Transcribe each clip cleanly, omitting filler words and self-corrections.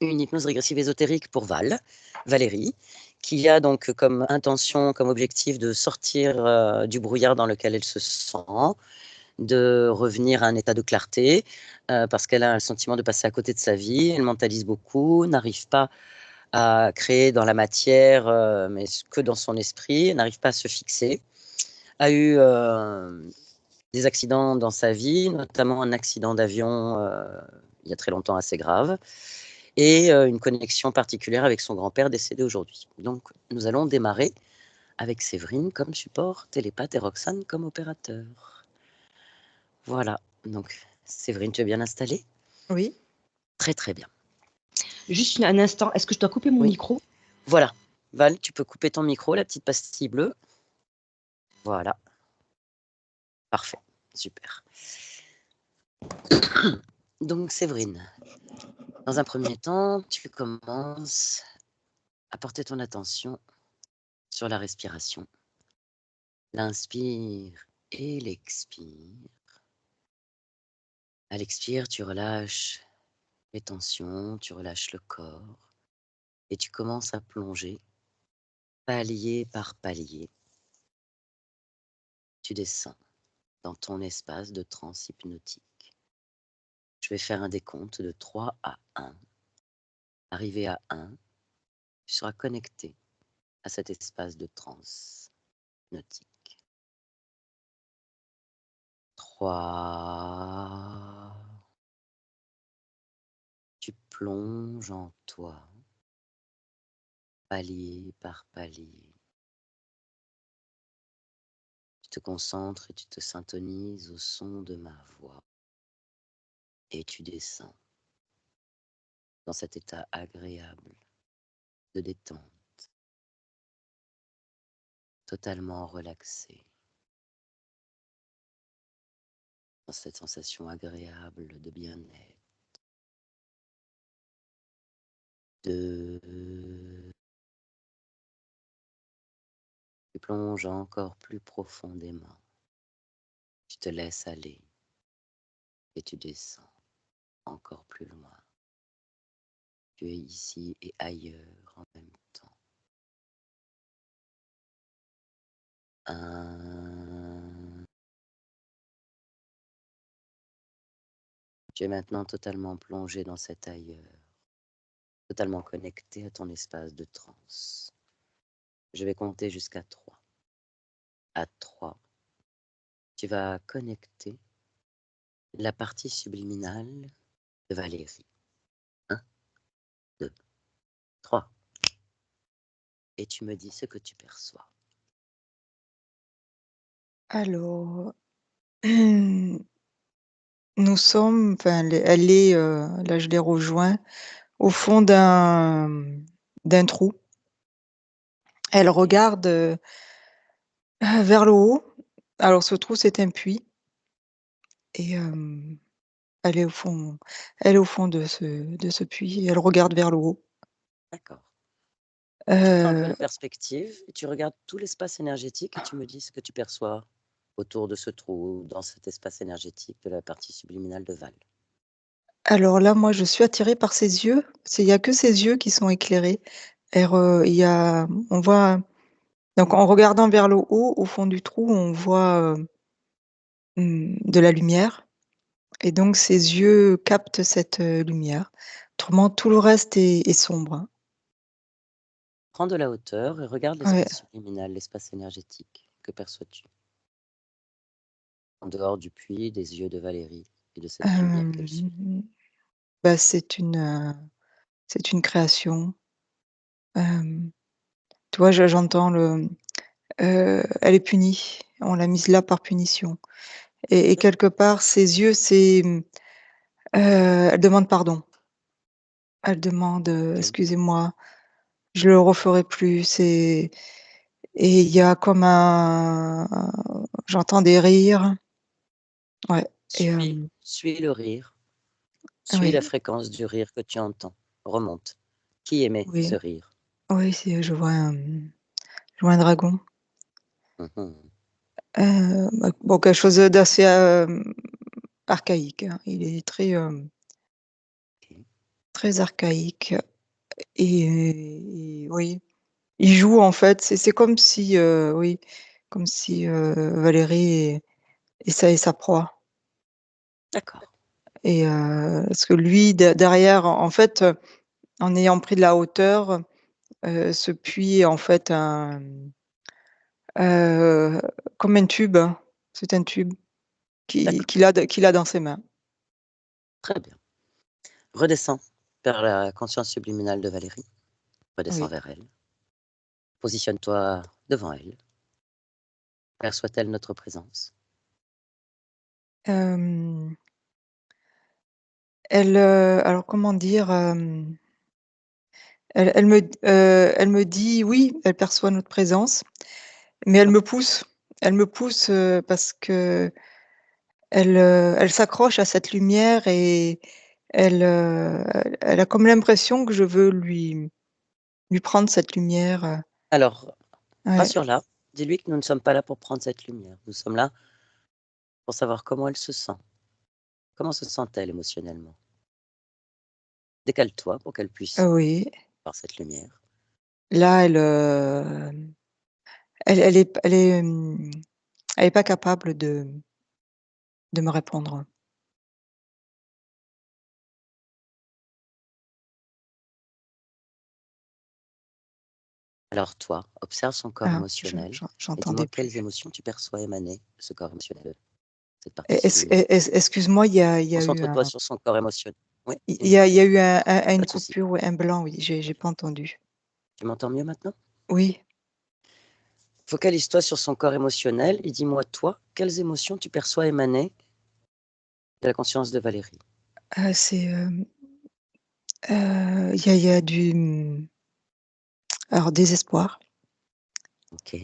une hypnose régressive ésotérique pour Valérie, qui a donc comme intention, comme objectif de sortir du brouillard dans lequel elle se sent, de revenir à un état de clarté, parce qu'elle a un sentiment de passer à côté de sa vie, elle mentalise beaucoup, n'arrive pas à créer dans la matière, mais que dans son esprit, elle n'arrive pas à se fixer, a eu des accidents dans sa vie, notamment un accident d'avion il y a très longtemps assez grave, et une connexion particulière avec son grand-père décédé aujourd'hui. Donc nous allons démarrer avec Séverine comme support télépathe et Roxane comme opérateur. Voilà, donc Séverine, tu es bien installée? Oui. Très très bien. Juste un instant, est-ce que je dois couper mon micro? Voilà, Val, tu peux couper ton micro, la petite pastille bleue. Voilà. Parfait, super. Donc Séverine, dans un premier temps, tu commences à porter ton attention sur la respiration. L'inspire et l'expire. À l'expire, tu relâches les tensions, tu relâches le corps et tu commences à plonger palier par palier. Tu descends dans ton espace de transe hypnotique. Je vais faire un décompte de 3 à 1. Arrivé à 1, tu seras connecté à cet espace de transe hypnotique. 3. Tu plonges en toi, palier par palier. Tu te concentres et tu te syntonises au son de ma voix. Et tu descends dans cet état agréable de détente, totalement relaxé, dans cette sensation agréable de bien-être. 2. Tu plonges encore plus profondément. Tu te laisses aller et tu descends encore plus loin. Tu es ici et ailleurs en même temps. 1. Tu es maintenant totalement plongé dans cet ailleurs, totalement connecté à ton espace de transe. Je vais compter jusqu'à 3. À 3, tu vas connecter la partie subliminale de Valérie. 1, 2, 3. Et tu me dis ce que tu perçois. Alors, nous sommes, enfin, elle est, là je l'ai rejoint, au fond d'un trou. Elle regarde vers le haut. Alors ce trou, c'est un puits. Et elle est au fond de ce puits et elle regarde vers le haut. D'accord. Tu prends un peu Heu de perspective et tu regardes tout l'espace énergétique et tu me dis ce que tu perçois autour de ce trou, dans cet espace énergétique de la partie subliminale de Val. Alors là, moi, je suis attirée par ses yeux. Il y a que ses yeux qui sont éclairés. Il y a on voit donc en regardant vers le haut, au fond du trou, on voit, de la lumière et donc ses yeux captent cette, lumière. Autrement, tout le reste est sombre, hein. Prends de la hauteur et regarde Ouais. l'espace subliminal, l'espace énergétique. Que perçois-tu? En dehors du puits, des yeux de Valérie et de cette lumière qu'elle suit. Bah, c'est une création. Tu vois, j'entends elle est punie. On l'a mise là par punition et quelque part ses yeux, elle demande pardon. Elle demande, OK. «Excusez-moi, je le referai plus». Et il y a comme j'entends des rires. Ouais et Suis le rire. Suis la oui, fréquence du rire que tu entends. Remonte. Qui émet oui, ce rire? oui, je vois un dragon. Mmh. Bah, bon, quelque chose d'assez, archaïque, hein. Il est très, OK. très archaïque et oui, il joue en fait, c'est comme si, oui, comme si, Valérie est sa proie D'accord. et parce que lui derrière en fait, en ayant pris de la hauteur, ce puits est en fait heu, comme un tube, c'est un tube D'accord. qu'il a dans ses mains. Très bien. Redescends vers la conscience subliminale de Valérie. Redescends Oui, vers elle. Positionne-toi devant elle. Perçoit-elle notre présence? hem, elle, alors comment dire? Elle me dit: «Oui», elle perçoit notre présence, mais elle D'accord. me pousse. Elle me pousse, parce qu'elle, elle s'accroche à cette lumière et elle a comme l'impression que je veux lui prendre cette lumière, Alors, ouais. rassure-la. Dis-lui que nous ne sommes pas là pour prendre cette lumière. Nous sommes là pour savoir comment elle se sent. Comment se sent-elle émotionnellement? Décale-toi pour qu'elle puisse Oui, voir cette lumière. là, elle est pas capable de me répondre. Alors toi, observe son corps Ah, émotionnel et j'entendais dis-moi plus. quelles émotions tu perçois émaner de ce corps émotionnel, cette partie subliminale. Excuse-moi, il y a eu Concentre-toi un sur son corps émotionnel. Oui, il dis-moi, y a eu pas une de souci. coupure, ouais, un blanc, oui, j'ai pas entendu. Tu m'entends mieux maintenant? Oui, Focalise-toi sur son corps émotionnel et dis-moi, toi, quelles émotions tu perçois émaner de la conscience de Valérie? c'est, il y a du, alors désespoir. Ok.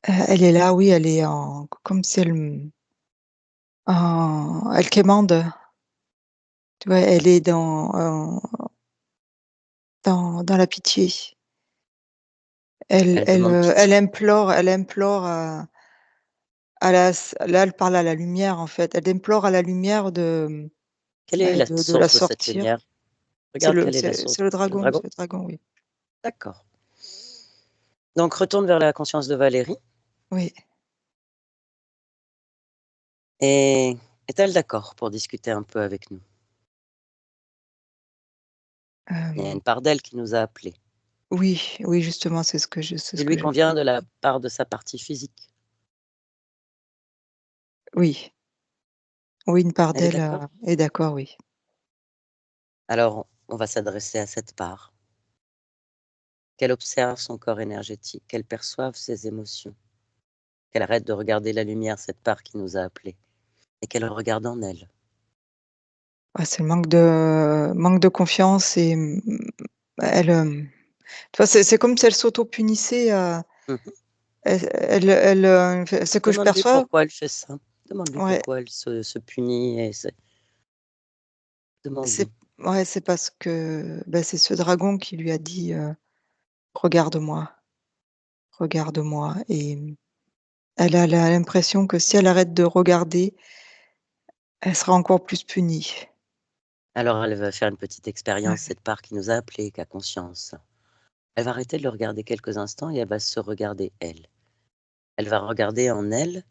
Elle est là, oui, elle est en comme si elle, elle quémande, tu vois? Elle est dans la pitié. Elle demande pitié. Elle implore à la s là, elle parle à la lumière, en fait. Elle implore à la lumière Quelle est la de la source de cette sortir. lumière? Regarde quelle est la source. C'est le dragon? C'est le dragon, oui. D'accord. Donc retourne vers la conscience de Valérie Oui, et est-elle d'accord pour discuter un peu avec nous? Il y a hem, une part d'elle qui nous a appelés. oui, oui, justement, c'est ce que Dis-lui je qu'on vient de la part de sa partie physique. oui, oui, une part Elle est d'elle, d'accord? est d'accord, oui. Alors on va s'adresser à cette part, qu'elle observe son corps énergétique, qu'elle perçoive ses émotions, qu'elle arrête de regarder la lumière, cette part qui nous a appelés, et qu'elle regarde en elle. Ouais, c'est le manque de confiance et elle, tu vois, c'est comme si elle s'auto-punissait, Mmh. c'est que je Demande-lui perçois, pourquoi elle fait ça. Demande-lui ouais, pourquoi elle se punit et se c'est demande-lui. ouais, c'est parce que, bah, c'est ce dragon qui lui a dit, «Regarde-moi, regarde-moi» et elle a l'impression que si elle arrête de regarder, elle sera encore plus punie. Alors elle va faire une petite expérience, Ouais. cette part qui nous a appelés, qui a conscience. Elle va arrêter de le regarder quelques instants et elle va se regarder elle. Elle va regarder en elle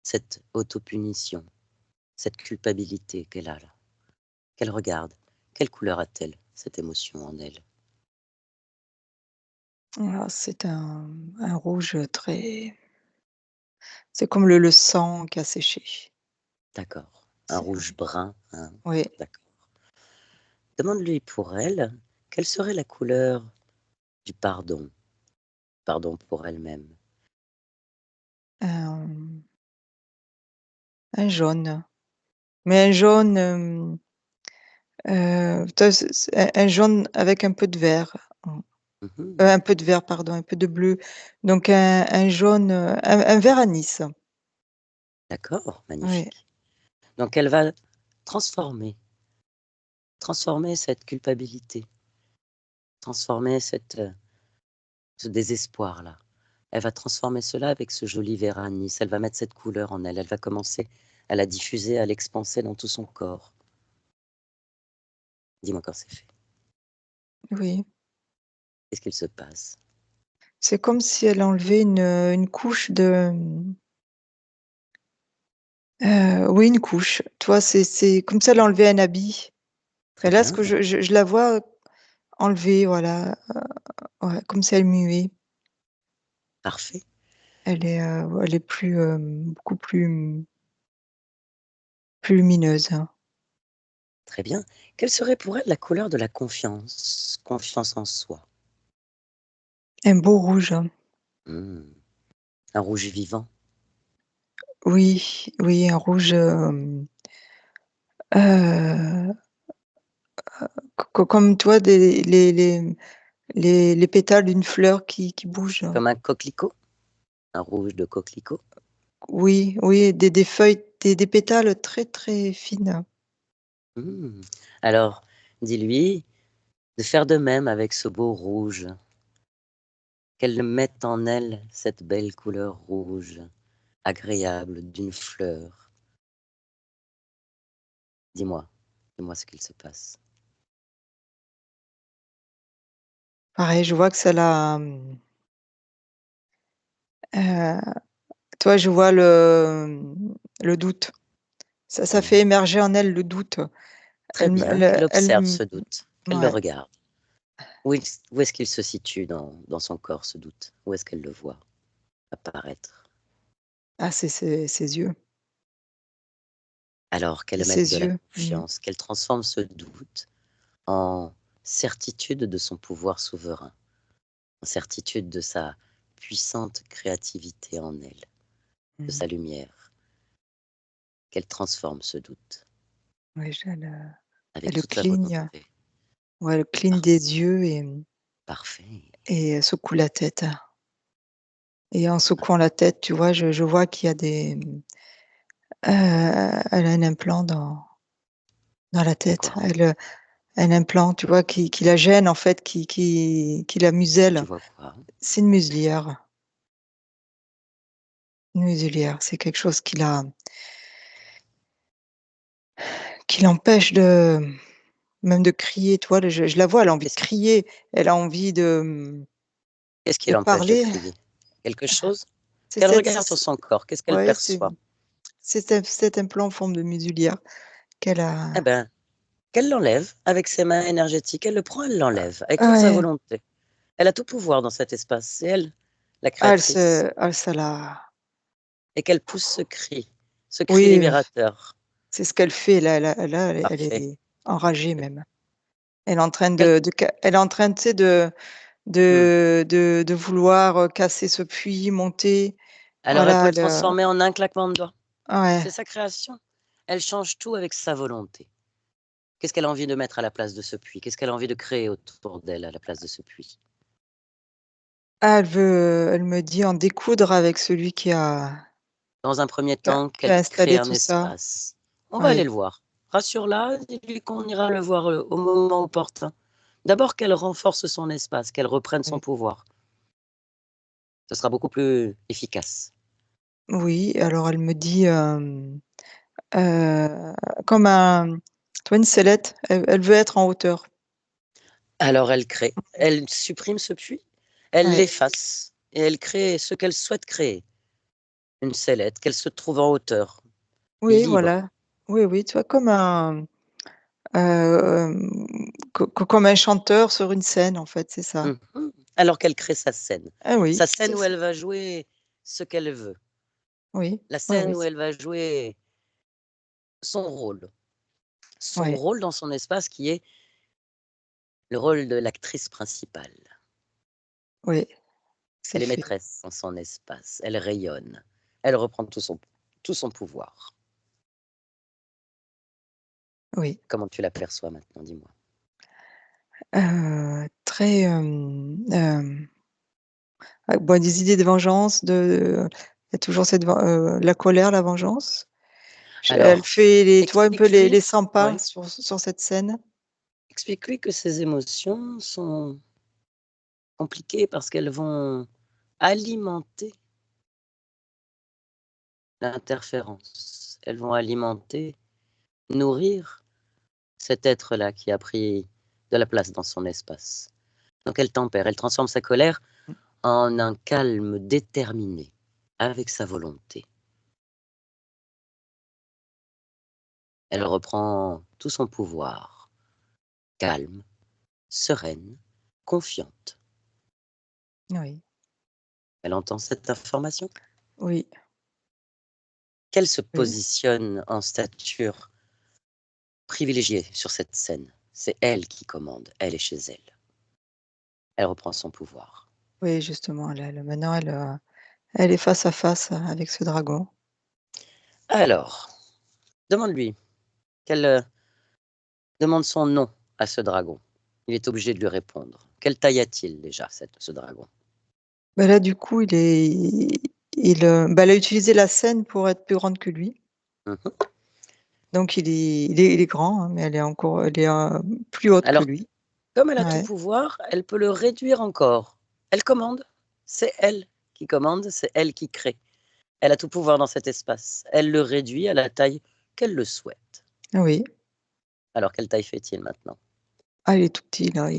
cette autopunition, cette culpabilité qu'elle a là, qu'elle regarde. Quelle couleur a-t-elle, cette émotion en elle? Ah, c'est un rouge, très c'est comme le sang qui a séché. D'accord. Un C'est rouge brun, hein, oui, d'accord. Demande-lui pour elle, quelle serait la couleur du pardon, pardon pour elle-même. un un jaune, mais un jaune, tu vois, c'est un jaune avec un peu de vert, Mhm. un peu de vert, pardon, un peu de bleu, donc un jaune, un vert anis. D'accord, Oui. magnifique. Donc elle va transformer, transformer cette culpabilité, transformer ce désespoir-là. Elle va transformer cela avec ce joli vert anis. Elle va mettre cette couleur en elle. Elle va commencer à la diffuser, à l'expanser dans tout son corps. Dis-moi quand c'est fait. Oui. Qu'est-ce qu'il se passe? C'est comme si elle enlevait une couche de, oui, une couche. Tu vois, c'est comme si elle enlevait un habit. Très Et là, ce bien, que je la vois enlever, voilà, ouais, comme si elle muait. parfait. Elle est plus, beaucoup plus, plus lumineuse, hein. Très bien. Quelle serait pour elle la couleur de la confiance? Confiance en soi. Un beau rouge, hein. Mmh. Un rouge vivant, Oui, oui, un rouge, heu, comme toi des les pétales d'une fleur qui bougent. comme un coquelicot? Un rouge de coquelicot? Oui, oui, des feuilles, des pétales très, très fines. Mmh. Alors, dis-lui de faire de même avec ce beau rouge, qu'elle mette en elle cette belle couleur rouge, agréable d'une fleur. Dis-moi, dis-moi ce qu'il se passe. Pareil, je vois que ça la, tu vois, je vois le doute. Ça fait Mmh. émerger en elle le doute. Très bien, qu'elle Elle observe ce doute, qu'elle le ouais. regarde. Où est-ce qu'il se situe dans son corps, ce doute? Où est-ce qu'elle le voit apparaître? Ah, c'est ses yeux, Alors c'est qu'elle mette ses de la yeux. Mmh. confiance, qu'elle transforme ce doute en certitude de son pouvoir souverain, en certitude de sa puissante créativité en elle, de Mmh. sa lumière, qu'elle transforme ce doute Ouais, avec elle toute sa cligne, volonté. ouais, elle cligne Par- des yeux et Parfait. secoue la tête. Et en secouant la tête, tu vois, je vois qu'il y a des, elle a un implant dans la tête. D'accord. Un implant, tu vois, qui la gêne en fait, qui la Tu muselle. vois quoi? C'est une muselière, une muselière. C'est quelque chose qui l'empêche de même de crier, tu vois? Je la vois, elle a envie de Qu'est-ce crier, elle a envie qu'est-ce qui de l'empêche de parler. crier? Quelque chose? C'est Qu'elle cette regarde sur c son corps, qu'est-ce qu'elle Ouais, perçoit? c'est cet implant en forme de muselière qu'elle Eh a. ben, qu'elle l'enlève avec ses mains énergétiques. Elle le prend, elle l'enlève avec toute sa Ouais, volonté. Elle a tout pouvoir dans cet espace. C'est elle, la ah, créatrice. ça la Et qu'elle pousse ce cri oui, libérateur. c'est ce qu'elle fait là, elle Parfait. est enragée même. Elle est en train Qu'elle elle est en train, tu sais, mmh. de vouloir, casser ce puits, monter. Alors elle peut Voilà, le transformer en un claquement de doigts. ouais. C'est sa création. Elle change tout avec sa volonté. Qu'est-ce qu'elle a envie de mettre à la place de ce puits? Qu'est-ce qu'elle a envie de créer autour d'elle à la place de ce puits? Ah, elle me dit en découdre avec celui Dans un premier temps, qui a qu'elle crée installé un tout ça. espace. On va aller Oui, le voir. Rassure-la, dis-lui qu'on ira le voir, au moment opportun. D'abord qu'elle renforce son espace, qu'elle reprenne son oui. pouvoir. Ce sera beaucoup plus efficace. Oui, alors elle me dit, heu, comme un, tu vois, une sellette, elle veut être en hauteur. Alors elle crée, elle supprime ce puits, elle Ouais. l'efface et elle crée ce qu'elle souhaite créer. Une sellette, qu'elle se trouve en hauteur, Oui, libre. voilà. Oui, oui, tu vois, comme un, comme un chanteur sur une scène, en fait, c'est ça. Mmh. Alors qu'elle crée sa scène. Ah oui, Sa scène c'est où ça. elle va jouer ce qu'elle veut. Oui, La oui, scène oui, où elle va jouer son rôle. Son ouais, rôle dans son espace qui est le rôle de l'actrice principale. oui, c'est Elle est fait. maîtresse dans son espace, elle rayonne, elle reprend tout son pouvoir. Oui, Comment tu l'aperçois maintenant, dis-moi? très, bah, des idées de vengeance, il y a toujours cette la colère, la vengeance. Elle Alors, fait les, tu vois, un peu explique-lui les 100 pas oui, sur cette scène. explique-lui que ces émotions sont compliquées parce qu'elles vont alimenter l'interférence. Elles vont alimenter, nourrir cet être-là qui a pris de la place dans son espace. Donc elle tempère, elle transforme sa colère Mmh. en un calme déterminé, avec sa volonté. Elle reprend tout son pouvoir, calme, sereine, confiante. Oui, Elle entend cette information, oui, qu'elle se oui, positionne en stature privilégiée sur cette scène. C'est elle qui commande, elle est chez elle. Elle reprend son pouvoir. oui, justement, maintenant, elle est face à face avec ce dragon. Alors, demande-lui, qu'elle demande son nom à ce dragon. Il est obligé de lui répondre. Quelle taille a-t-il déjà, ce dragon? Bah, là, du coup, elle a utilisé la scène pour être plus grande que lui. Mhm. Donc il est grand, hein, mais elle est plus haute que Alors, lui. comme elle a tout Ouais, pouvoir, elle peut le réduire encore. Elle commande. C'est elle qui commande, c'est elle qui crée. Elle a tout pouvoir dans cet espace. Elle le réduit à la taille qu'elle le souhaite. oui. Alors, quelle taille fait-il maintenant? Ah, il est tout petit là,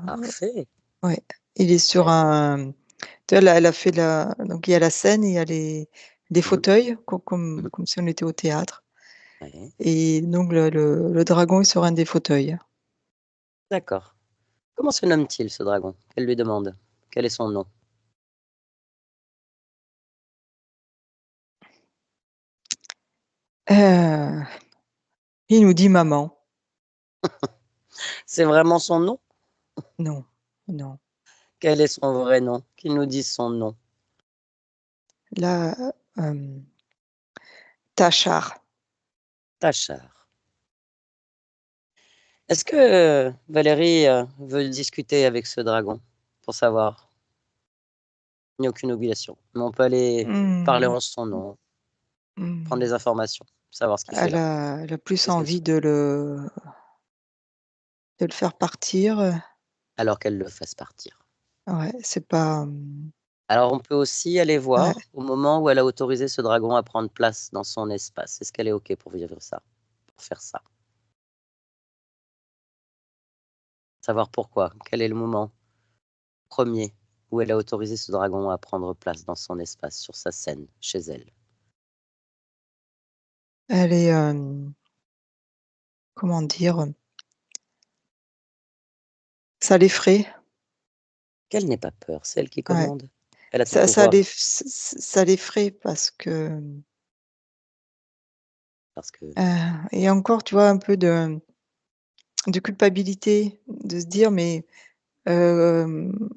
Parfait. ouais, il est sur Très bien. un tu vois, là, elle a fait la donc il y a la scène, il y a les Mhm. fauteuils comme Mhm. comme si on était au théâtre Ouais. et donc le dragon est sur un des fauteuils. D'accord. Comment se nomme-t-il ce dragon? Elle lui demande. Quel est son nom? Heu, il nous dit: «Maman». C'est vraiment son nom? Non, non. Quel est son vrai nom? Qu'il nous dise son nom. Là, hem, Tachar. Tachar. Est-ce que Valérie veut discuter avec ce dragon pour savoir? Il n'y a aucune obligation. Mais on peut aller parler Mmh, en son nom, prendre mmh. des informations, savoir ce qu'il fait là. Elle a plus Qu'est-ce qu'elle envie souhaite? de le faire partir, Alors qu'elle le fasse partir. ouais, c'est pas, Alors on peut aussi aller ouais, voir au moment où elle a autorisé ce dragon à prendre place dans son espace. Est-ce qu'elle est OK pour vivre ça? Pour faire ça? Savoir pourquoi? Quel est le moment premier où elle a autorisé ce dragon à prendre place dans son espace, sur sa scène, chez elle? elle est, comment dire? Ça l'effraie, Qu'elle n'ait pas peur, c'est elle qui ouais. commande. Elle a tout Ça pouvoir ça l'effraie parce que, parce que et encore, tu vois, un peu de culpabilité, de se dire: «Mais, hem,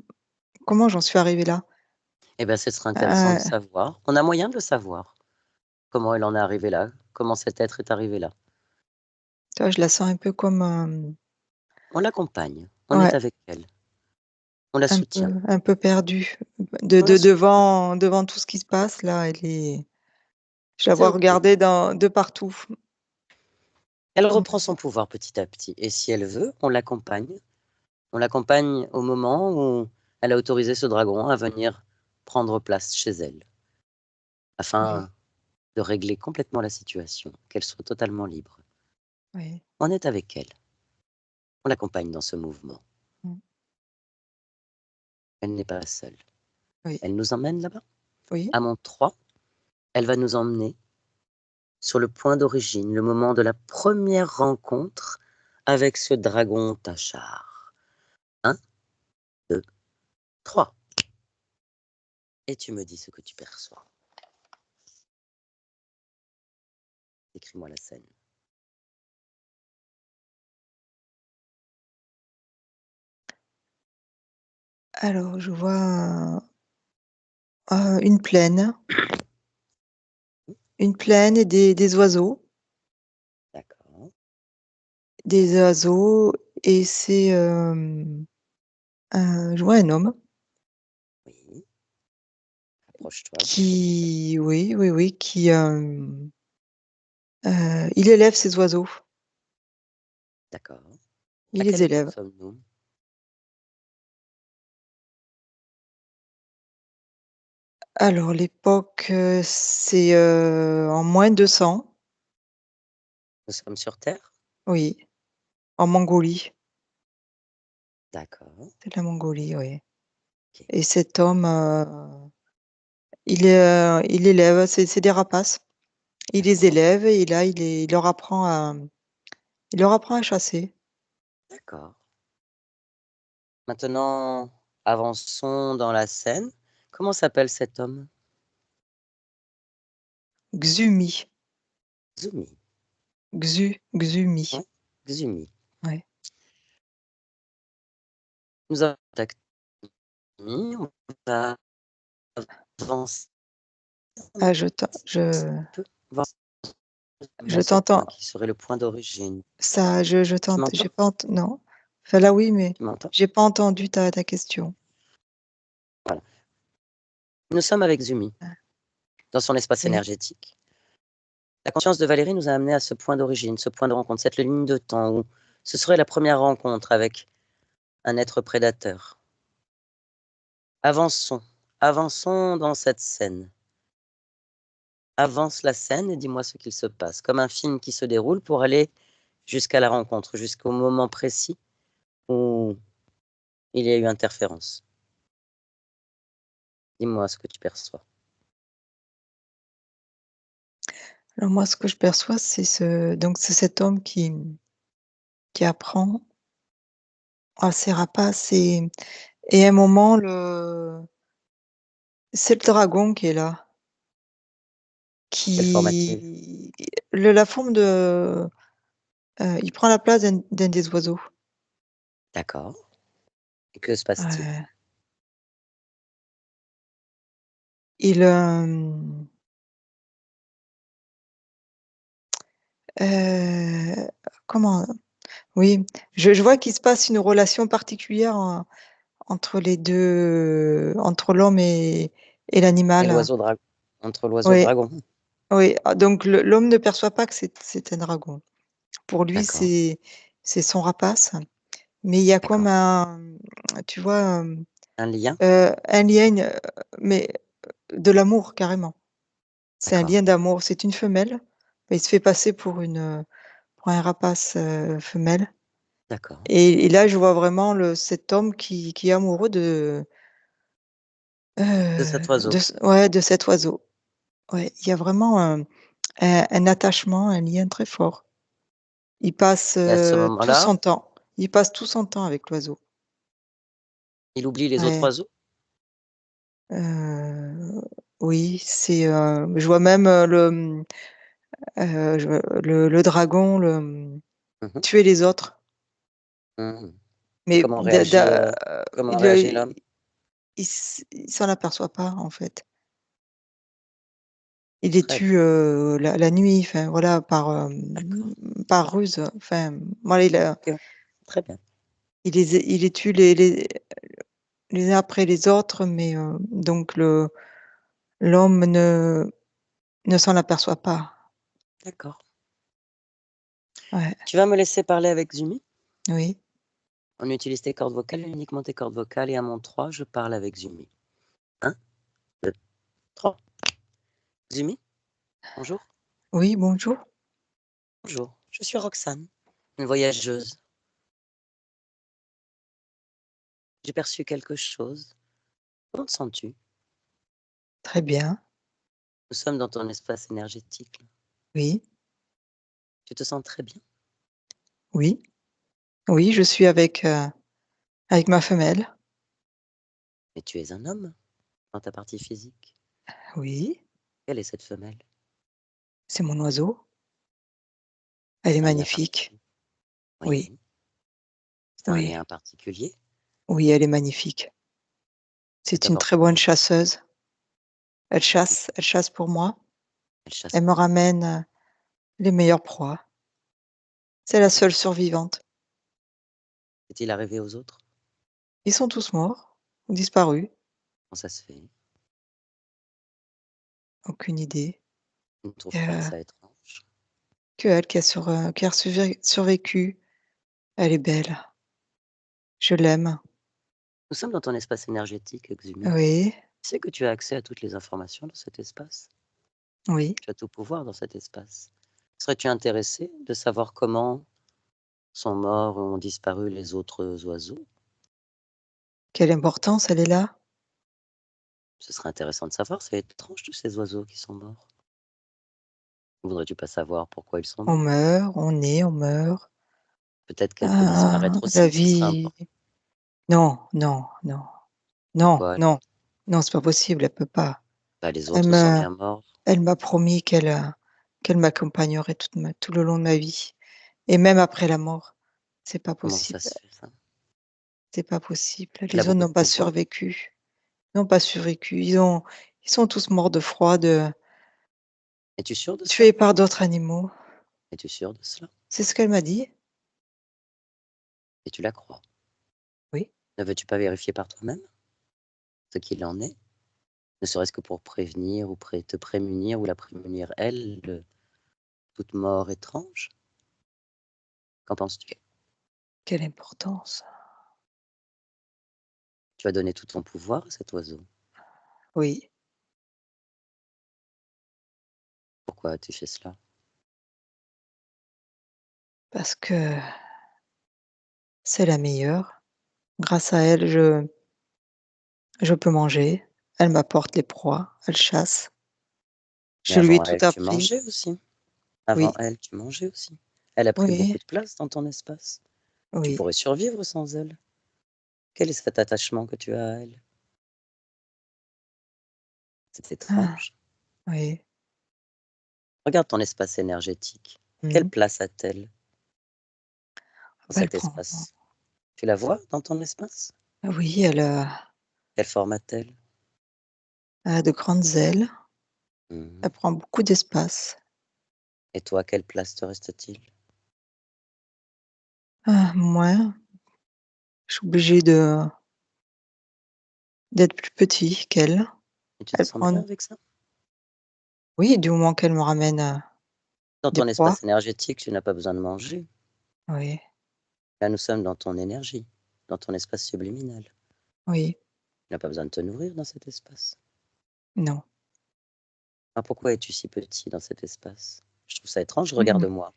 comment j'en suis arrivée là?» eh ben, ce serait intéressant de Heu, savoir. On a moyen de le savoir. Comment elle en est arrivée là? Comment cet être est arrivé là? Tu vois, je la sens un peu comme, On l'accompagne, on est ouais, avec elle, on la soutient, un peu perdue, de on la de soutient. devant tout ce qui se passe là, je la C'est vois OK. regarder de partout. Elle Mmh, reprend son pouvoir petit à petit et si elle veut, on l'accompagne. On l'accompagne au moment où elle a autorisé ce dragon à venir prendre place chez elle, oui, afin de régler complètement la situation, qu'elle soit totalement libre. oui, On est avec elle, on l'accompagne dans ce mouvement. mmh, Elle n'est pas seule. oui, Elle nous emmène là-bas. oui, À mon 3, elle va nous emmener sur le point d'origine, le moment de la première rencontre avec ce dragon Tachar. Un, 2, 3. Et tu me dis ce que tu perçois. Décris-moi la scène. alors je vois, une plaine et des oiseaux. D'accord. Des oiseaux et c'est, je vois un homme Oui. Approche-toi, s'il te plaît. qui oui, oui, oui, qui, il élève ses oiseaux. D'accord. Il À les quelle époque élève. sommes-nous? Alors l'époque, c'est, en -200. Nous sommes sur Terre? Oui. en Mongolie. D'accord. C'est la Mongolie, oui. Ok. Et cet homme, il élève, c'est des rapaces. Il les D'accord. élève et là, il leur apprend à chasser. D'accord. Maintenant, avançons dans la scène. Comment s'appelle cet homme? Xumi, Zumi. Xumi. Ouais. Xumi. Ouais. Nous avons contacté. On va avancer Ah, un petit peu. Voir je ce point t'entends. qui serait le point d'origine. Ça, je Tu t'entends. m'entends? J'ai pas non. Enfin là, oui, mais Tu m'entends? j'ai pas entendu ta question. Voilà. Nous sommes avec Zumi, Ah, dans son espace oui. énergétique. La conscience de Valérie nous a amenés à ce point d'origine, ce point de rencontre, cette ligne de temps où ce serait la première rencontre avec un être prédateur. Avançons, avançons dans cette scène. Avance la scène et dis-moi ce qu'il se passe, comme un film qui se déroule pour aller jusqu'à la rencontre, jusqu'au moment précis où il y a eu interférence. Dis-moi ce que tu perçois. Alors moi, ce que je perçois, c'est cet homme qui apprend à ses rapaces et à un moment, c'est le dragon qui est là, Quelle forme a-t-il? qui la forme de il prend la place d'un des oiseaux. D'accord. Et que se passe-t-il? Heu, il, comment? Oui, je vois qu'il se passe une relation particulière entre les 2, entre l'homme et Et l'animal. l'oiseau dragon? Entre l'oiseau et le Oui, dragon? oui, donc l'homme ne perçoit pas que c'est un dragon. Pour lui, D'accord, c'est son rapace, mais il y a comme d'accord. tu vois, Un lien? un lien, mais de l'amour carrément. C'est un D'accord, lien d'amour. C'est une femelle, il se fait passer pour un rapace, femelle d'accord. et là, je vois vraiment cet homme qui est amoureux De cet oiseau. de cet oiseau. Ouais, il y a vraiment un attachement, un lien très fort. Il passe, Et à ce tout moment-là, son temps. Il passe tout son temps avec l'oiseau. il oublie les autres Ouais, oiseaux? oui, je vois même, je le dragon, Mmh. tuer les autres, Mmh. Et mais comment il, réagit l'homme? il s'en aperçoit pas, en fait. Il les Très bien, tue, la nuit, enfin voilà, d'accord. par ruse, enfin, voilà, OK, très bien, il les tue les uns après les autres, mais donc l'homme ne s'en aperçoit pas. d'accord. Ouais, Tu vas me laisser parler avec Zumi? oui, On utilise tes cordes vocales, uniquement tes cordes vocales et à mon 3, je parle avec Zumi. 1, 2, 3. Zumi, bonjour. oui, bonjour. Bonjour, je suis Roxane, une voyageuse. J'ai perçu quelque chose. Comment te sens-tu? Très bien, Nous sommes dans ton espace énergétique. oui, Tu te sens très bien? oui, oui, je suis avec ma femelle. Mais tu es un homme dans ta partie physique. Oui, Quelle est cette femelle? c'est mon oiseau. Elle est Un lien magnifique. particulier? Oui, Oui. C'est un oui, lien particulier? oui, elle est magnifique. Elle C'est une t'apporte très bonne quoi? chasseuse. Elle chasse pour moi. Elle chasse Elle me pour toi. ramène, les meilleures proies. C'est la D'accord. seule survivante. Est-il arrivé aux autres? Ils sont tous morts ou disparus, Comment ça se fait? aucune idée. Tu ne trouves Il y pas a ça étrange? qu'elle qui a survécu. Elle est belle, je l'aime. Nous sommes dans ton espace énergétique, Exumi. Oui, Tu sais que tu as accès à toutes les informations dans cet espace? oui. Tu as tout pouvoir dans cet espace. Serais-tu intéressé de savoir comment sont morts ou ont disparu les autres oiseaux? Quelle importance elle est là? Ce serait intéressant de savoir, c'est étrange tous ces oiseaux qui sont morts. Voudrais-tu pas savoir pourquoi ils sont On morts? meurt, on naît, on meurt. Peut-être qu'elle peut disparaître La aussi, ce serait vie important. non, non, non, non, Pourquoi alors? non, non, c'est pas possible, elle peut pas. Bah, les Elle autres sont me bien morts. elle m'a promis qu'elle m'accompagnerait tout le long de ma vie et même après la mort. C'est pas Comment ça possible, se fait ça? c'est pas possible. Elle a Les autres beaucoup n'ont de pas pouvoir? survécu, n'ont pas survécu. Ils sont tous morts de froid, Es-tu sûr de cela? tués par d'autres animaux. Es-tu sûr de cela? C'est ce qu'elle m'a dit. Et tu la crois? Oui. Ne veux-tu pas vérifier par toi-même ce qu'il en est? Ne serait-ce que pour prévenir ou te prémunir ou la prémunir elle de toute mort étrange? Qu'en penses-tu? Quelle importance. Tu as donné tout ton pouvoir à cet oiseau. Oui, Pourquoi as-tu fait cela? parce que c'est la meilleure. Grâce à elle, je peux manger. Elle m'apporte les proies, elle chasse. Mais Je lui ai avant tout elle, tu appris. mangeais aussi. Avant Oui, elle, tu mangeais aussi. Elle a pris oui, beaucoup de place dans ton espace. Tu oui. pourrais survivre sans elle. Quel est cet attachement que tu as à elle? C'est Ah, étrange. oui. Regarde ton espace énergétique. Quelle Mmh. place a-t-elle dans Bah, elle cet prend espace? Tu la vois dans ton espace? oui, Quelle forme a-t-elle? elle a de grandes ailes. Mmh. Elle prend beaucoup d'espace. Et toi, quelle place te reste-t-il? Moi, je suis obligée d'être plus petit qu'elle. Et tu te Elle sens bien prend avec ça? oui, du moment qu'elle me ramène, Dans des ton proies. espace énergétique, tu n'as pas besoin de manger. Oui, Là, nous sommes dans ton énergie, dans ton espace subliminal. oui, Tu n'as pas besoin de te nourrir dans cet espace. non. Alors pourquoi es-tu si petit dans cet espace? Je trouve ça étrange, Mmh. regarde-moi.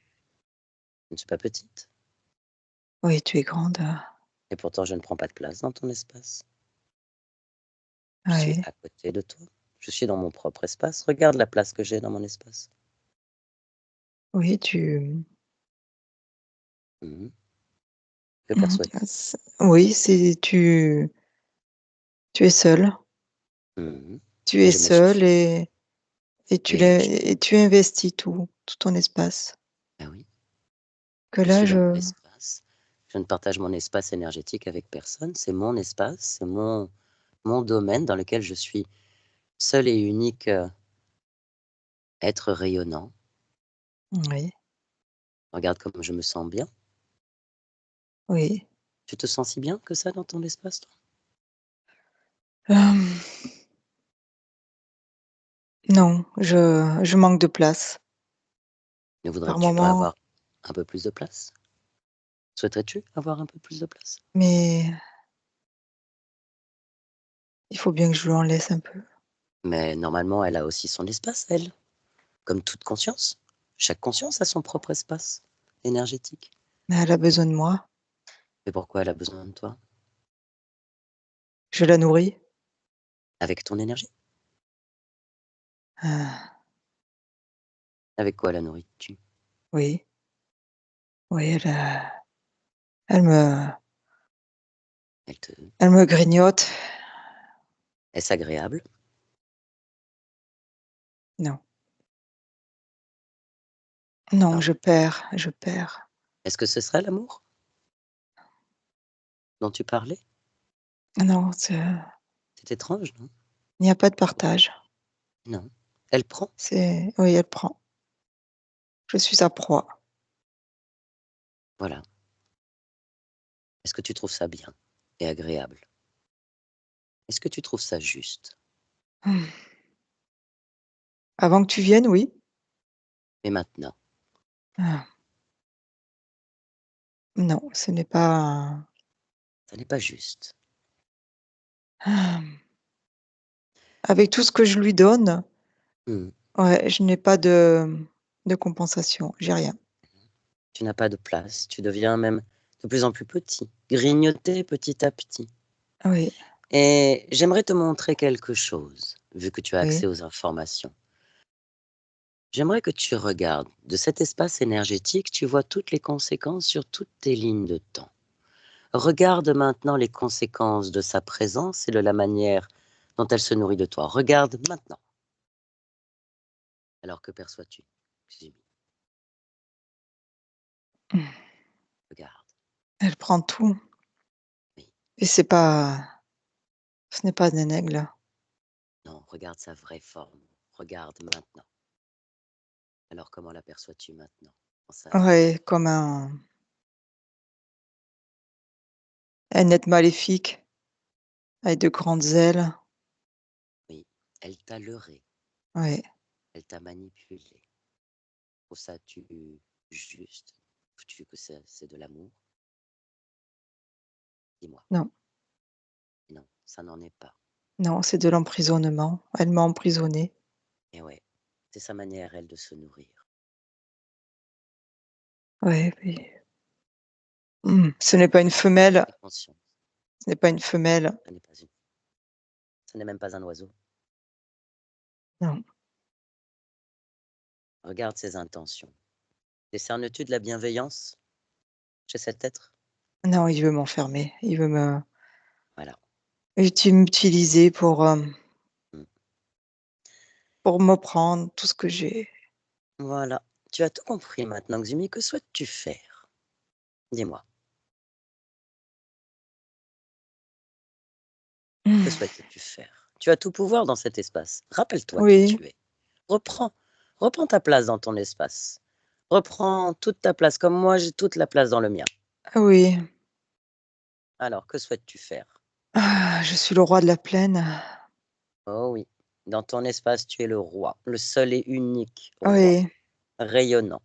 Je ne suis pas petite. Oui, tu es grande, Et pourtant, je ne prends pas de place dans ton espace. Je suis oui. à côté de toi. Je suis dans mon propre espace. Regarde la place que j'ai dans mon espace. Oui, tu Mhm. Que mmh, perçois-tu? oui, tu es seule. Mhm. Tu Et es je me seule suffis. Et je... et tu investis tout ton espace. Ah oui, Que je là, suis dans mon je espace. Je ne partage mon espace énergétique avec personne. C'est mon espace, c'est mon domaine dans lequel je suis seul et unique être rayonnant. oui, Regarde comme je me sens bien. oui. Tu te sens si bien que ça dans ton espace, toi? Hem, non, je manque de place. Ne Par voudrais-tu pas moment, avoir un peu plus de place? Souhaiterais-tu avoir un peu plus de place? mais il faut bien que je lui en laisse un peu. Mais normalement, elle a aussi son espace, elle, comme toute conscience. Chaque conscience a son propre espace énergétique. Mais elle a besoin de moi. Mais pourquoi elle a besoin de toi? Je la nourris. Avec ton énergie? Ah, Avec quoi la nourris-tu? oui, oui, elle me Elle te... elle me grignote. Est-ce agréable? Non, non, Alors, je perds. est-ce que ce serait l'amour dont tu parlais? Non, C'est étrange, non? il n'y a pas de partage. Non. Elle prend? C'est oui, elle prend. Je suis sa proie. Voilà. Est-ce que tu trouves ça bien et agréable? Est-ce que tu trouves ça juste? Mmh. Avant que tu viennes, oui. Et maintenant? Ah, non, ce n'est pas Ça n'est pas juste. ah, avec tout ce que je lui donne, Mmh. ouais, je n'ai pas de compensation, j'ai rien. Tu n'as pas de place, tu deviens même de plus en plus petit, grignoté petit à petit. Oui, Et j'aimerais te montrer quelque chose, vu que tu as oui. accès aux informations. J'aimerais que tu regardes de cet espace énergétique, tu vois toutes les conséquences sur toutes tes lignes de temps. Regarde maintenant les conséquences de sa présence et de la manière dont elle se nourrit de toi. Regarde maintenant. Alors que perçois-tu, Jimmy? Regarde. Elle prend tout Oui. et ce n'est pas un aigle. Non, regarde sa vraie forme. Regarde maintenant. Alors comment l'aperçois-tu maintenant en sa vraie Ouais, forme? comme un être maléfique avec de grandes ailes. Oui, elle t'a leurré, Ouais. elle t'a manipulé. Pour ça, tu juste, tu que c'est de l'amour? Dis-moi. Non, Non, ça n'en est pas. non, c'est de l'emprisonnement. Elle m'a emprisonnée. Et ouais, c'est sa manière, elle, de se nourrir. Ouais, oui. Ce n'est pas une femelle. Fais conscience, Ce n'est pas une femelle. ce n'est pas une, ce n'est même pas un oiseau. Non, Regarde ses intentions. Discernes-tu de la bienveillance chez cet être? non, il veut m'enfermer. Il veut Voilà. m'utiliser Mm. pour me prendre tout ce que j'ai. Voilà. Tu as tout compris maintenant, Xumi. Que souhaites-tu faire? Dis-moi. Que souhaites-tu faire? Tu as tout pouvoir dans cet espace. Rappelle-toi qui Oui, tu es. Reprends. Reprends ta place dans ton espace. Reprends toute ta place, comme moi j'ai toute la place dans le mien. oui. Alors, que souhaites-tu faire? Ah, je suis le roi de la plaine. Oh oui, dans ton espace, tu es le roi, le seul et unique roi, Oui, rayonnant.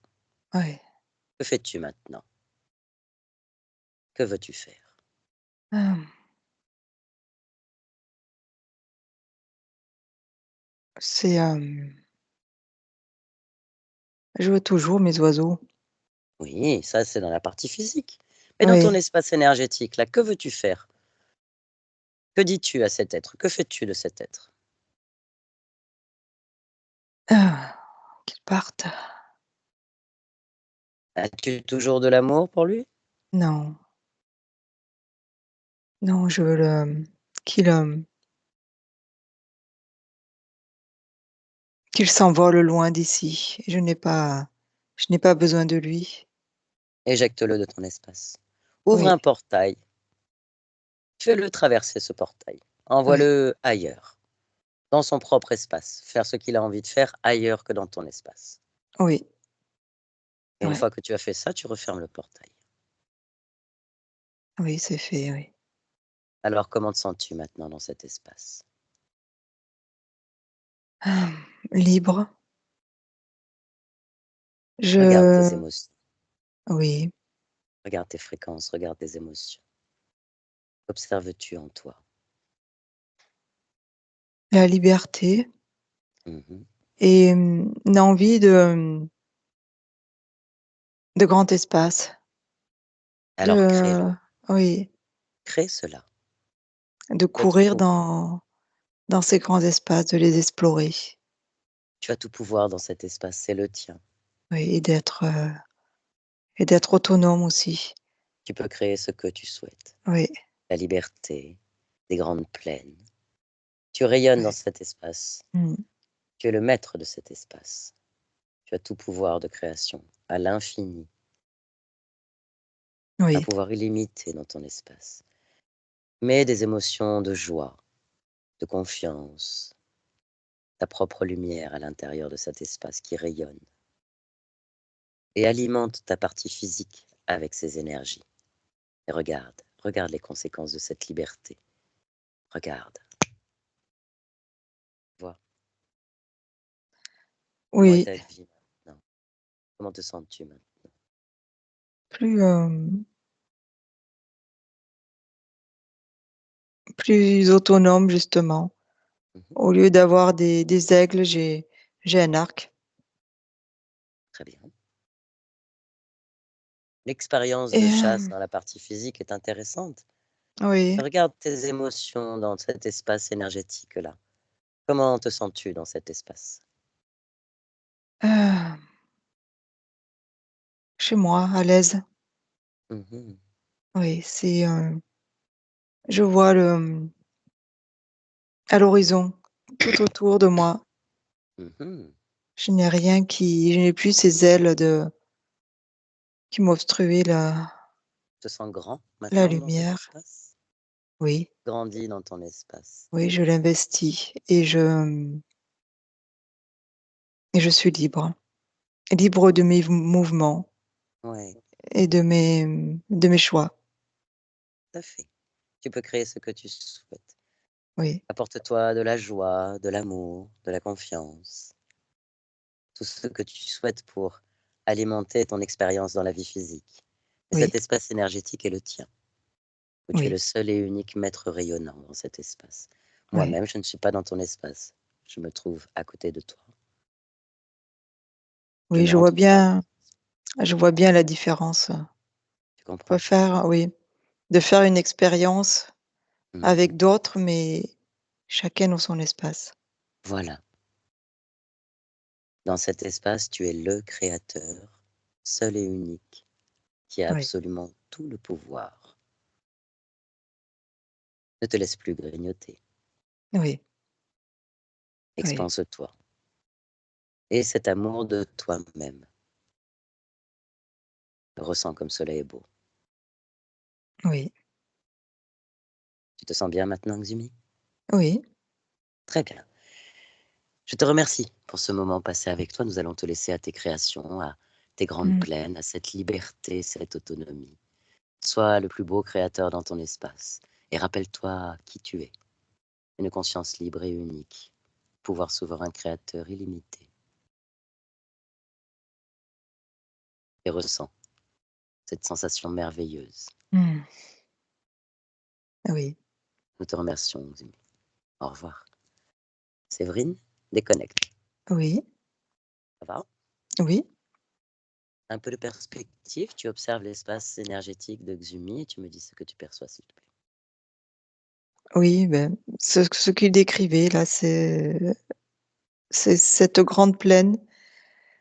oui. Que fais-tu maintenant? Que veux-tu faire? Ah, c'est, je veux toujours mes oiseaux. Oui, ça c'est dans la partie physique. Mais dans ton Oui. espace énergétique, là, que veux-tu faire? Que dis-tu à cet être? Que fais-tu de cet être? Ah, qu'ils partent. As-tu toujours de l'amour pour lui? Non, non, je veux qu'il, qu'il s'envole loin d'ici. Je n'ai pas besoin de lui. Éjecte-le de ton espace. Ouvre Oui, un portail. Fais-le traverser ce portail. oui, Envoie-le ailleurs, dans son propre espace. Faire ce qu'il a envie de faire ailleurs que dans ton espace. oui, Et une ouais, fois que tu as fait ça, tu refermes le portail. oui, c'est fait, oui. Alors, comment te sens-tu maintenant dans cet espace? Ah, libre. Regarde tes Je émotions, Oui, regarde tes fréquences, regarde tes émotions. Qu'observes-tu en toi? la liberté Mhm. et une envie de grand espace. Alors, crée-le. Oui, Crée cela. de Tu as tout courir pouvoir. dans ces grands espaces, de les explorer. Tu as tout pouvoir dans cet espace, c'est le tien. Oui, et d'être autonome aussi. Tu peux créer ce que tu souhaites. Oui, La liberté, des grandes plaines. Tu rayonnes dans oui. cet espace. Mmh. Tu es le maître de cet espace. Tu as tout pouvoir de création, à l'infini, un Oui, pouvoir illimité dans ton espace. Mais des émotions de joie, de confiance, ta propre lumière à l'intérieur de cet espace qui rayonne et alimente ta partie physique avec ses énergies. Et regarde, regarde les conséquences de cette liberté. Regarde, vois, comment est oui, ta vie maintenant? Comment te sens-tu maintenant? plus, plus autonome justement. Mhm. Au lieu d'avoir des aigles, j'ai un arc. Très bien. l'expérience et de chasse dans la partie physique est intéressante. oui, Regarde tes émotions dans cet espace énergétique-là. Comment te sens-tu dans cet espace? heu, chez moi, à l'aise. Mmh. Oui, je vois à l'horizon, tout autour de moi. Mmh. Je n'ai plus ces ailes qui m'obstruaient Tu te sens grand la maintenant dans cet lumière. espace? Oui, Grandis dans ton espace. oui, je l'investis et je suis libre. Libre de mes mouvements Ouais, et de mes choix. tout à fait. Tu peux créer ce que tu souhaites. Oui, Apporte-toi de la joie, de l'amour, de la confiance, tout ce que tu souhaites pour alimenter ton expérience dans la vie physique. Et oui, cet espace énergétique est le tien, où tu es oui, le seul et unique maître rayonnant dans cet espace. oui. Moi-même, je ne suis pas dans ton espace. Je me trouve à côté de toi. Je Oui, n'entre pas dans ton je vois bien la différence. Tu On peut comprends? faire oui, de faire une expérience Mmh. avec d'autres, mais chacun dans son espace. Voilà. Dans cet espace, tu es le créateur, seul et unique, qui a Oui, absolument tout le pouvoir. Ne te laisse plus grignoter. oui, oui, Expanse-toi. Et cet amour de toi-même. Ressens comme cela est beau. oui, Tu te sens bien maintenant, Xumi? oui. Très bien. Je te remercie pour ce moment passé avec toi. Nous allons te laisser à tes créations, à tes grandes Mmh. plaines, à cette liberté, cette autonomie. Sois le plus beau créateur dans ton espace. Et rappelle-toi qui tu es. Une conscience libre et unique. Pouvoir souverain créateur illimité. Et ressens cette sensation merveilleuse. Mmh. Oui, Nous te remercions, Xumi. Au revoir. Séverine, déconnecte. oui, Ça va? oui, Un peu de perspective, tu observes l'espace énergétique de Xumi et tu me dis ce que tu perçois, s'il te plaît. oui, ben, ce qu'il décrivait là, c'est cette grande plaine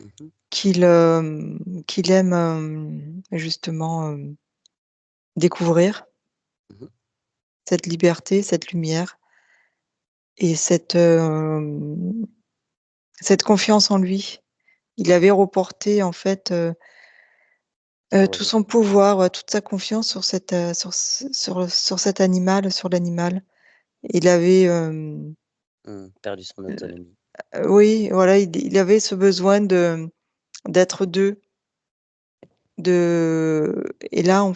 Mhm, qu'il aime, justement, découvrir, mhm, cette liberté, cette lumière et cette confiance en lui. Il mhm. avait reporté en fait, Tout tout projet. son pouvoir, toute sa confiance sur cet animal, sur l'animal. Il avait, Perdu son autonomie. oui, voilà, il avait ce besoin d'être 2, et là,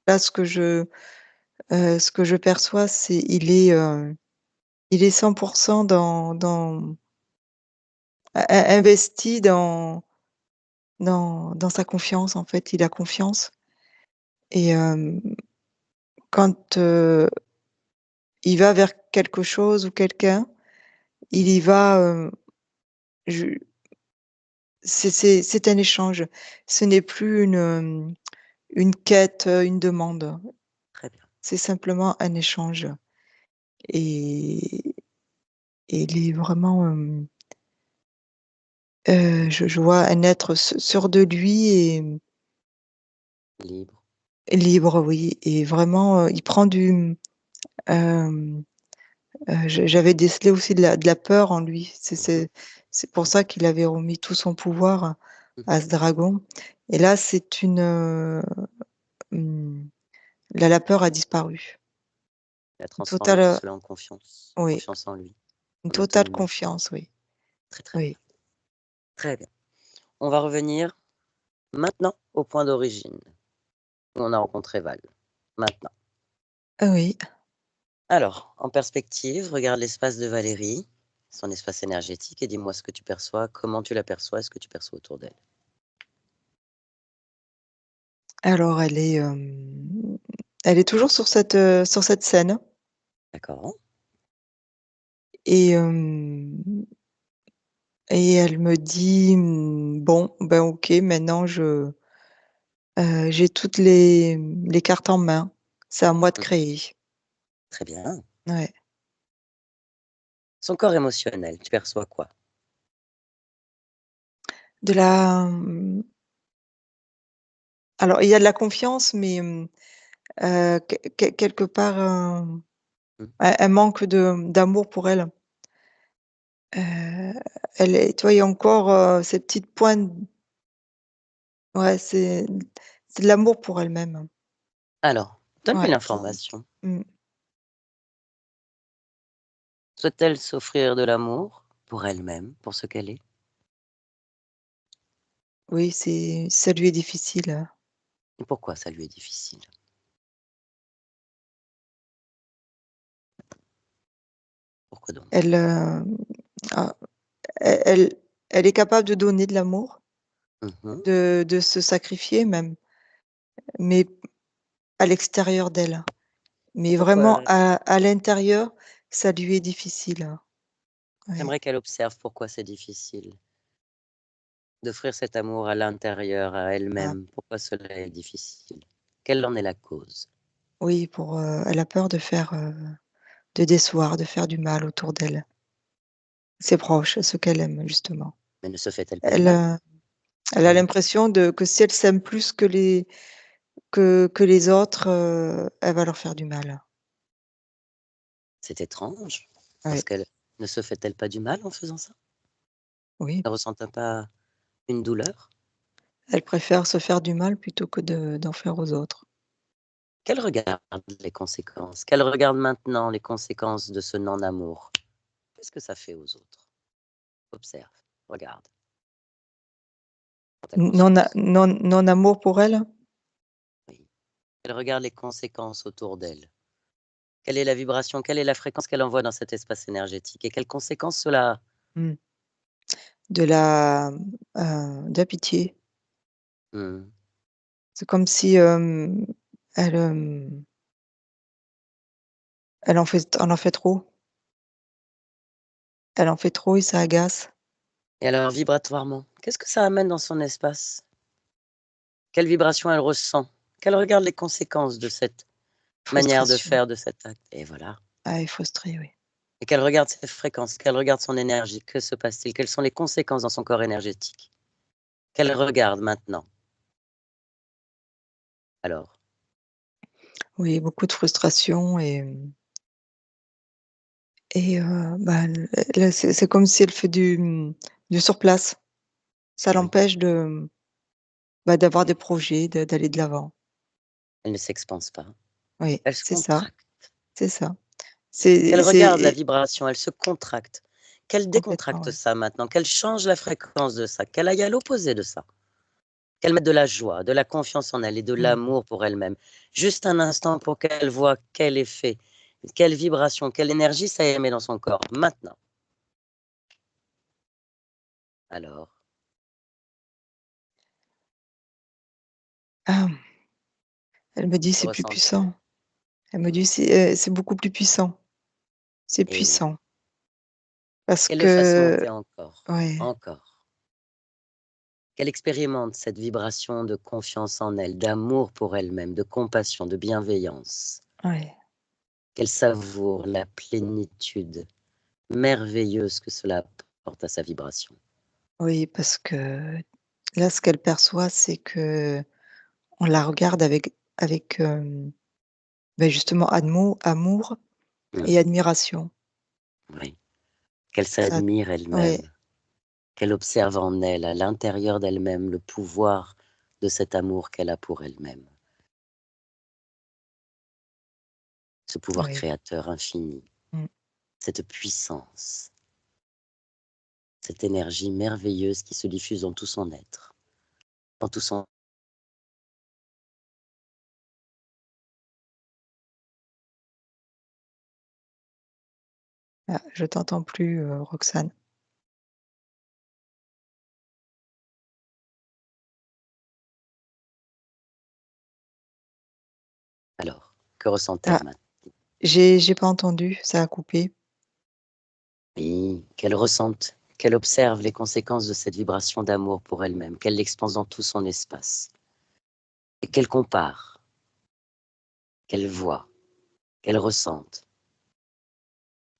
là, ce que je perçois, c'est il est 100 dans investi dans sa confiance, en fait. Il a confiance et quand, il va vers quelque chose ou quelqu'un, il y va, je c'est un échange. Ce n'est plus une quête, une demande. Très bien. C'est simplement un échange et il est vraiment, je vois un être sûr de lui et Libre. libre, oui et vraiment, il prend hem, j'avais décelé aussi de la peur en lui. Mhm, C'est pour ça qu'il avait remis tout son pouvoir mhm. à ce dragon et là, mmh, la peur a disparu. Il a Une transformé tout totale, cela en confiance. oui, Confiance en lui, une en totale autonomie. confiance, oui, Très très bien. oui. Très bien. On va revenir maintenant au point d'origine où on a rencontré Val. Maintenant. Oui, Alors, en perspective, regarde l'espace de Valérie, son espace énergétique, et dis-moi ce que tu perçois, comment tu l'aperçois, ce que tu perçois autour d'elle. alors elle est toujours sur cette scène D'accord? et et elle me dit: «Bon, ben, OK, maintenant J'ai toutes les cartes en main. C'est à moi de Mmh. créer. Très bien. Ouais. Son corps émotionnel, tu perçois quoi? De la, alors il y a de la confiance, mais, quelque part, Mmh. un manque d'amour pour elle. Heu, Elle est, tu vois, il y a encore, ces petites pointes. Ouais, c'est de l'amour pour elle-même. Alors, donne-lui Ouais. l'information. Mmh. Souhaite-t-elle s'offrir de l'amour pour elle-même, pour ce qu'elle est? Oui, ça lui est difficile. Et pourquoi ça lui est difficile? Pourquoi donc? Elle, ah, elle elle est capable de donner de l'amour, Mmh. de se sacrifier même, mais à l'extérieur d'elle. Et Mais vraiment pourquoi à l'intérieur, ça lui est difficile. Ouais, j'aimerais qu'elle observe pourquoi c'est difficile d'offrir cet amour à l'intérieur, à ah, elle-même. Pourquoi cela est difficile? Quelle en est la cause? oui, elle a peur de faire, de décevoir, de faire du mal autour d'elle. Ses proches, ceux qu'elle aime justement. Mais ne se fait-elle pas du Elle, mal? elle a Elle l'impression que si elle s'aime plus que les autres, elle va leur faire du mal. c'est étrange, parce Ouais, qu'elle ne se fait-elle pas du mal en faisant ça? oui. Ne ressent-elle pas une douleur? Elle préfère se faire du mal plutôt que d'en faire aux autres. Qu'elle regarde les conséquences, qu'elle regarde maintenant les conséquences de ce non-amour. Qu'est-ce que ça fait aux autres? Observe, regarde, prends ta conscience. Non-amour pour elle? Oui. Elle regarde les conséquences autour d'elle. Quelle est la vibration, quelle est la fréquence qu'elle envoie dans cet espace énergétique et quelles conséquences cela a? Mmh. De la pitié. Mmh. C'est comme si, elle, elle en fait trop. Elle en fait trop et ça agace. Et alors vibratoirement, qu'est-ce que ça amène dans son espace? Quelle vibration elle ressent? Qu'elle regarde les conséquences de cette manière de Frustration. faire, de cet acte et voilà. Ah, elle est frustrée, oui. Et qu'elle regarde ses fréquences, qu'elle regarde son énergie. Que se passe-t-il? Quelles sont les conséquences dans son corps énergétique? Qu'elle regarde maintenant. Alors, Oui, beaucoup de frustration et bah, là, c'est comme si elle fait du surplace. Ça oui, l'empêche bah, d'avoir des oui, projets, d'aller de l'avant. elle ne s'expanse pas. Oui, Elle se c'est ça, contracte. c'est ça. Qu'elle regarde la C'est vibration, elle se contracte. Qu'elle complètement, décontracte ouais. ça maintenant, qu'elle change la fréquence de ça, qu'elle aille à l'opposé de ça. Qu'elle mette de la joie, de la confiance en elle et de Mmh. l'amour pour elle-même. Juste un instant pour qu'elle voit quel effet, quelle vibration, quelle énergie ça émet dans son corps. Maintenant. Alors, Ah, elle me dit: que «C'est plus ressent-elle? puissant». Elle me dit: Mmh. C'est beaucoup plus puissant». C'est Eh oui. puissant parce Qu'elle le fasse que monter encore, ouais, encore. Qu'elle expérimente cette vibration de confiance en elle, d'amour pour elle-même, de compassion, de bienveillance. ouais, Qu'elle savoure la plénitude merveilleuse que cela apporte à sa vibration. oui, parce que là, ce qu'elle perçoit, c'est qu'on la regarde avec, beh, justement amour et Mmh. admiration. Oui. Qu'elle Ça s'admire ouais, elle-même, qu'elle observe en elle, à l'intérieur d'elle-même, le pouvoir de cet amour qu'elle a pour elle-même, ce pouvoir oui. créateur infini, Mmh. cette puissance, cette énergie merveilleuse qui se diffuse dans tout son être, dans tout son... Ah, je t'entends plus, Roxane. Alors, que ressent-elle Ah, maintenant? j'ai pas entendu, ça a coupé. Oui, qu'elle ressente, qu'elle observe les conséquences de cette vibration d'amour pour elle-même, qu'elle l'expanse dans tout son espace. et qu'elle compare, qu'elle voit, qu'elle ressente,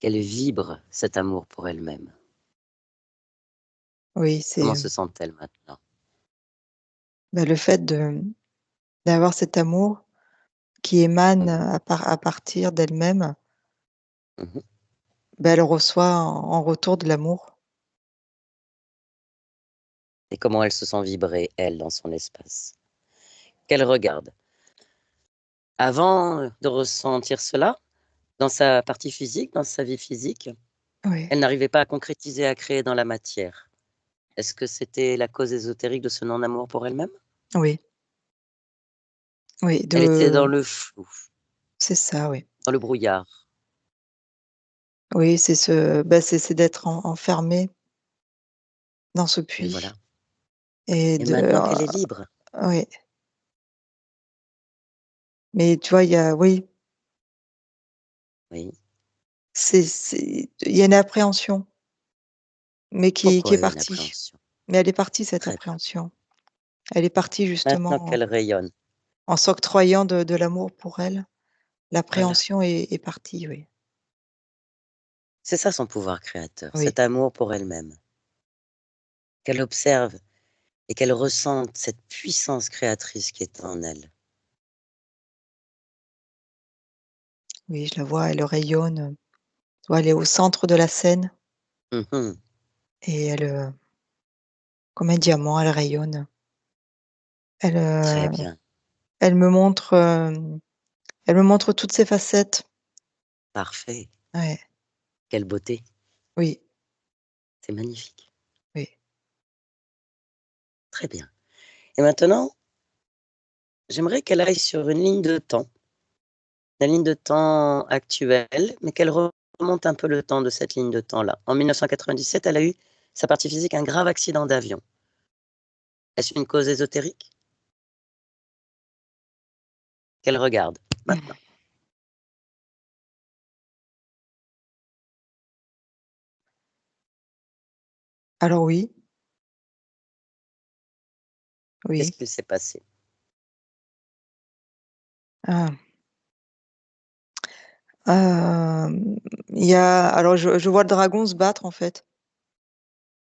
qu'elle vibre cet amour pour elle-même. Oui, Comment c'est, se sent-elle maintenant? bah, le fait d'avoir cet amour qui émane Mmh. à partir d'elle-même, Mmh. bah, elle reçoit en retour de l'amour. Et comment elle se sent vibrer, elle, dans son espace? Qu'elle regarde. Avant, de ressentir cela, dans sa partie physique, dans sa vie physique, Oui, elle n'arrivait pas à concrétiser, à créer dans la matière. Est-ce que c'était la cause ésotérique de ce non-amour pour elle-même? oui, oui, Elle était de dans le flou, c'est ça, oui. dans le brouillard, Oui, c'est ce bah, c'est d'être enfermé dans ce et puits voilà. et Et de maintenant qu'elle est libre, oui, mais tu vois, il y a oui, oui. c'est il y a une appréhension, mais qui est Pourquoi une partie. appréhension? Mais elle est partie cette Très bien. appréhension. Elle est partie Maintenant justement qu'elle rayonne, en s'octroyant de l'amour pour elle. voilà. L'appréhension est partie, oui. C'est ça son pouvoir créateur, Oui, cet amour pour elle-même. Qu'elle observe et qu'elle ressente cette puissance créatrice qui est en elle. oui, je la vois, elle rayonne, tu vois, elle est au centre de la scène Mmh. et elle, comme un diamant, elle rayonne. Elle, Très bien, elle me montre, elle me montre toutes ses facettes. parfait. Ouais, Quelle beauté, oui, c'est magnifique. oui. Très bien. Et maintenant, j'aimerais qu'elle aille sur une ligne de temps, la ligne de temps actuelle, mais qu'elle remonte un peu le temps de cette ligne de temps-là. En 1997, elle a eu, sa partie physique, un grave accident d'avion. Est-ce une cause ésotérique? Qu'elle regarde maintenant. Alors oui, Qu'est-ce oui. qu'il s'est passé? Ah, il y a alors je vois le dragon se battre, en fait.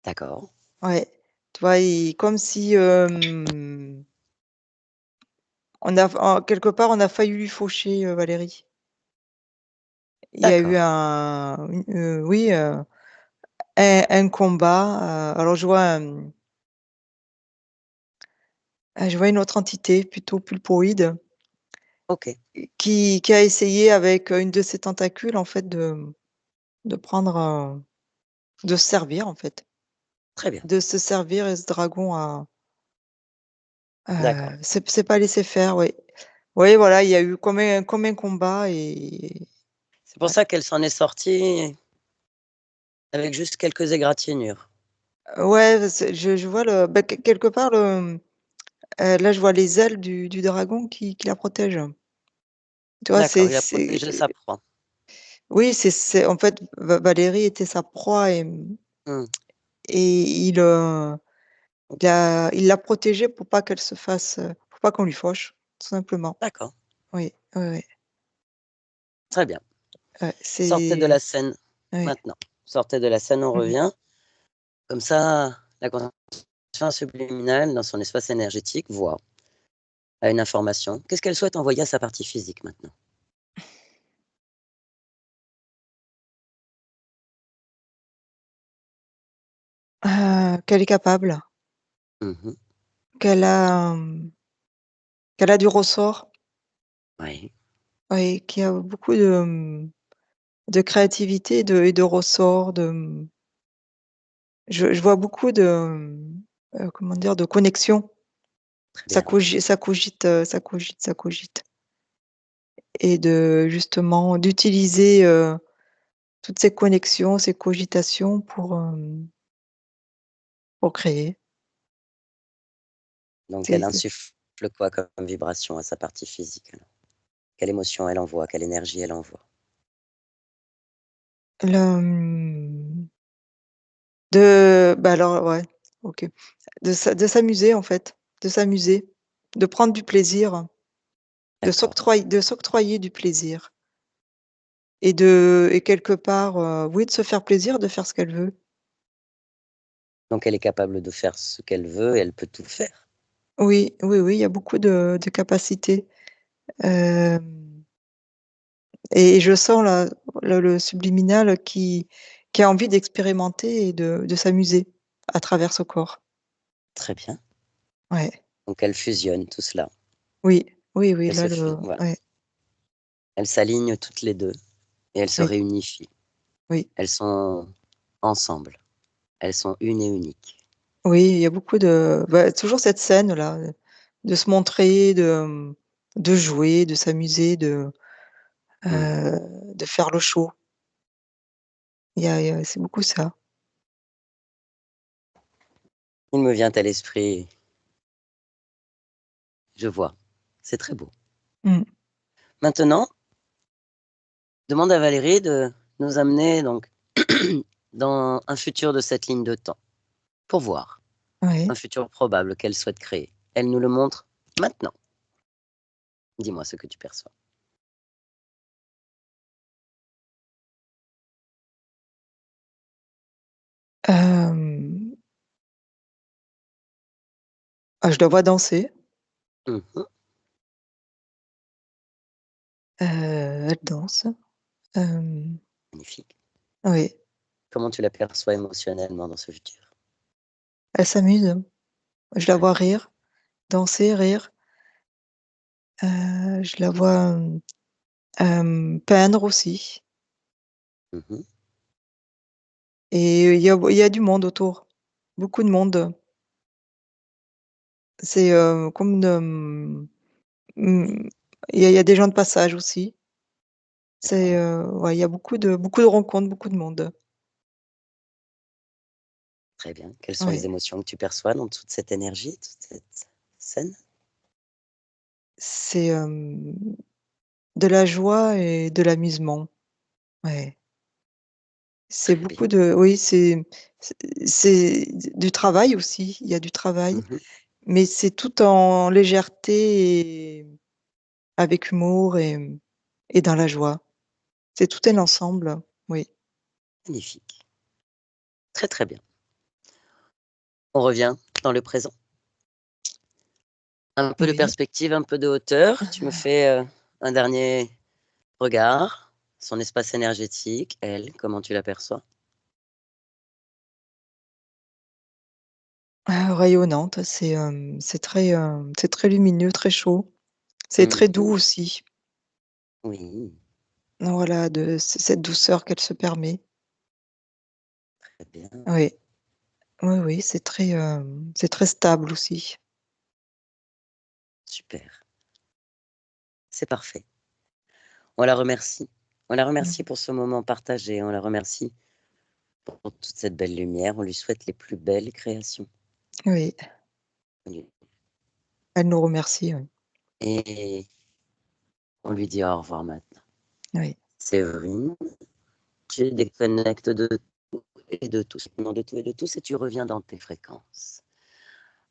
D'accord, Ouais. Tu vois, il comme si, on a quelque part, on a failli lui faucher, Valérie. Il y a eu d'accord, oui, un combat, alors je vois une autre entité plutôt pulpoïde OK, qui a essayé avec, une de ses tentacules en fait de prendre, de se servir en fait. très bien, De se servir et ce dragon a, d'accord. s'est pas laissé faire, oui. Oui voilà, il y a eu comme un combat et C'est pour ouais. ça qu'elle s'en est sortie avec juste quelques égratignures. Ouais, c'est je vois le bah, quelque part là je vois les ailes du dragon qui la protègent. Tu vois? D'accord, il a protégé sa proie. Oui, c'est en fait, Valérie était sa proie Mmh, et il l'a protégée pour pas qu'elle se fasse, pour pas qu'on lui fauche, tout simplement. d'accord, Oui, oui, oui. très bien. Ouais, Sortez de la c'est scène oui. maintenant. Sortez de la scène, on Mmh. revient. Comme ça, la conscience subliminale, dans son espace énergétique, voit, a une information. Qu'est-ce qu'elle souhaite envoyer à sa partie physique maintenant? Qu'elle est capable, Mmh. qu'elle a, qu'elle a du ressort, Oui, oui, qu'il y a beaucoup de créativité et de ressort, je vois beaucoup de, comment dire? De connexion. très bien. Ça cogite, ça cogite, ça cogite et de justement d'utiliser, toutes ces connexions, ces cogitations pour créer. Donc elle C'est insuffle quoi comme vibration à sa partie physique alors? Quelle émotion elle envoie? Quelle énergie elle envoie? le, de bah, alors ouais, OK. De s'amuser en fait, de s'amuser. de prendre du plaisir, D'accord. de s'octroyer du plaisir et quelque part, oui, de se faire plaisir, de faire ce qu'elle veut. Donc elle est capable de faire ce qu'elle veut et elle peut tout faire. Oui, oui, oui, il y a beaucoup de capacités, hem et je sens là, le subliminal qui a envie d'expérimenter et de s'amuser à travers ce corps. Très bien. Ouais, Donc elle fusionne tout cela. oui, oui, oui, Elles là, se le voilà. ouais, Elles s'alignent toutes les 2 et elles se oui, réunifient. oui, Elles sont ensemble. Elles sont une et uniques. oui, il y a beaucoup de bah, toujours cette scène-là, de se montrer, de jouer, de s'amuser, Mmh. de faire le show. Il y a c'est beaucoup ça. Il me vient à l'esprit, je vois, c'est très beau. Mmh, Maintenant, demande à Valérie de nous amener donc dans un futur de cette ligne de temps, pour voir un ouais. futur probable qu'elle souhaite créer. Elle nous le montre maintenant. Dis-moi ce que tu perçois. Hem, je la vois danser, Mmh. elle danse, hem, Magnifique. oui, Comment tu l'aperçois émotionnellement dans ce futur? elle s'amuse. Je la Très vois bien. rire, danser, rire, je la vois, peindre aussi Mmh. et il y a du monde autour, beaucoup de monde. C'est, comme mmh, il y a des gens de passage aussi. C'est, D'accord. ouais, il y a beaucoup de rencontres, beaucoup de monde. Très bien. Quelles sont les Ouais, émotions que tu perçois dans toute cette énergie, toute cette scène? c'est, de la joie et de l'amusement. Ouais, c'est Très beaucoup bien. de oui, c'est du travail aussi, il y a du travail, Mmh. mais c'est tout en légèreté et avec humour et dans la joie. C'est tout un Magnifique, ensemble, oui. magnifique. Très, très bien. On revient dans le présent. Un peu de Oui. perspective, un peu de hauteur. Tu me fais, un dernier regard, son espace énergétique, elle, comment tu l'aperçois? Rayonnante, c'est très lumineux, très chaud. C'est très Mmh. doux aussi. Oui, Voilà, de cette douceur qu'elle se permet. très bien, Oui, oui, oui, c'est très stable aussi. super, c'est parfait. On la remercie. On la remercie Mmh. pour ce moment partagé, on la remercie pour toute cette belle lumière, on lui souhaite les plus belles créations. Oui, Oui, elle nous remercie, oui. et on lui dit au revoir maintenant. Oui. Séverine, tu déconnectes de tout et de tous, non, de tout et de tous et tu reviens dans tes fréquences.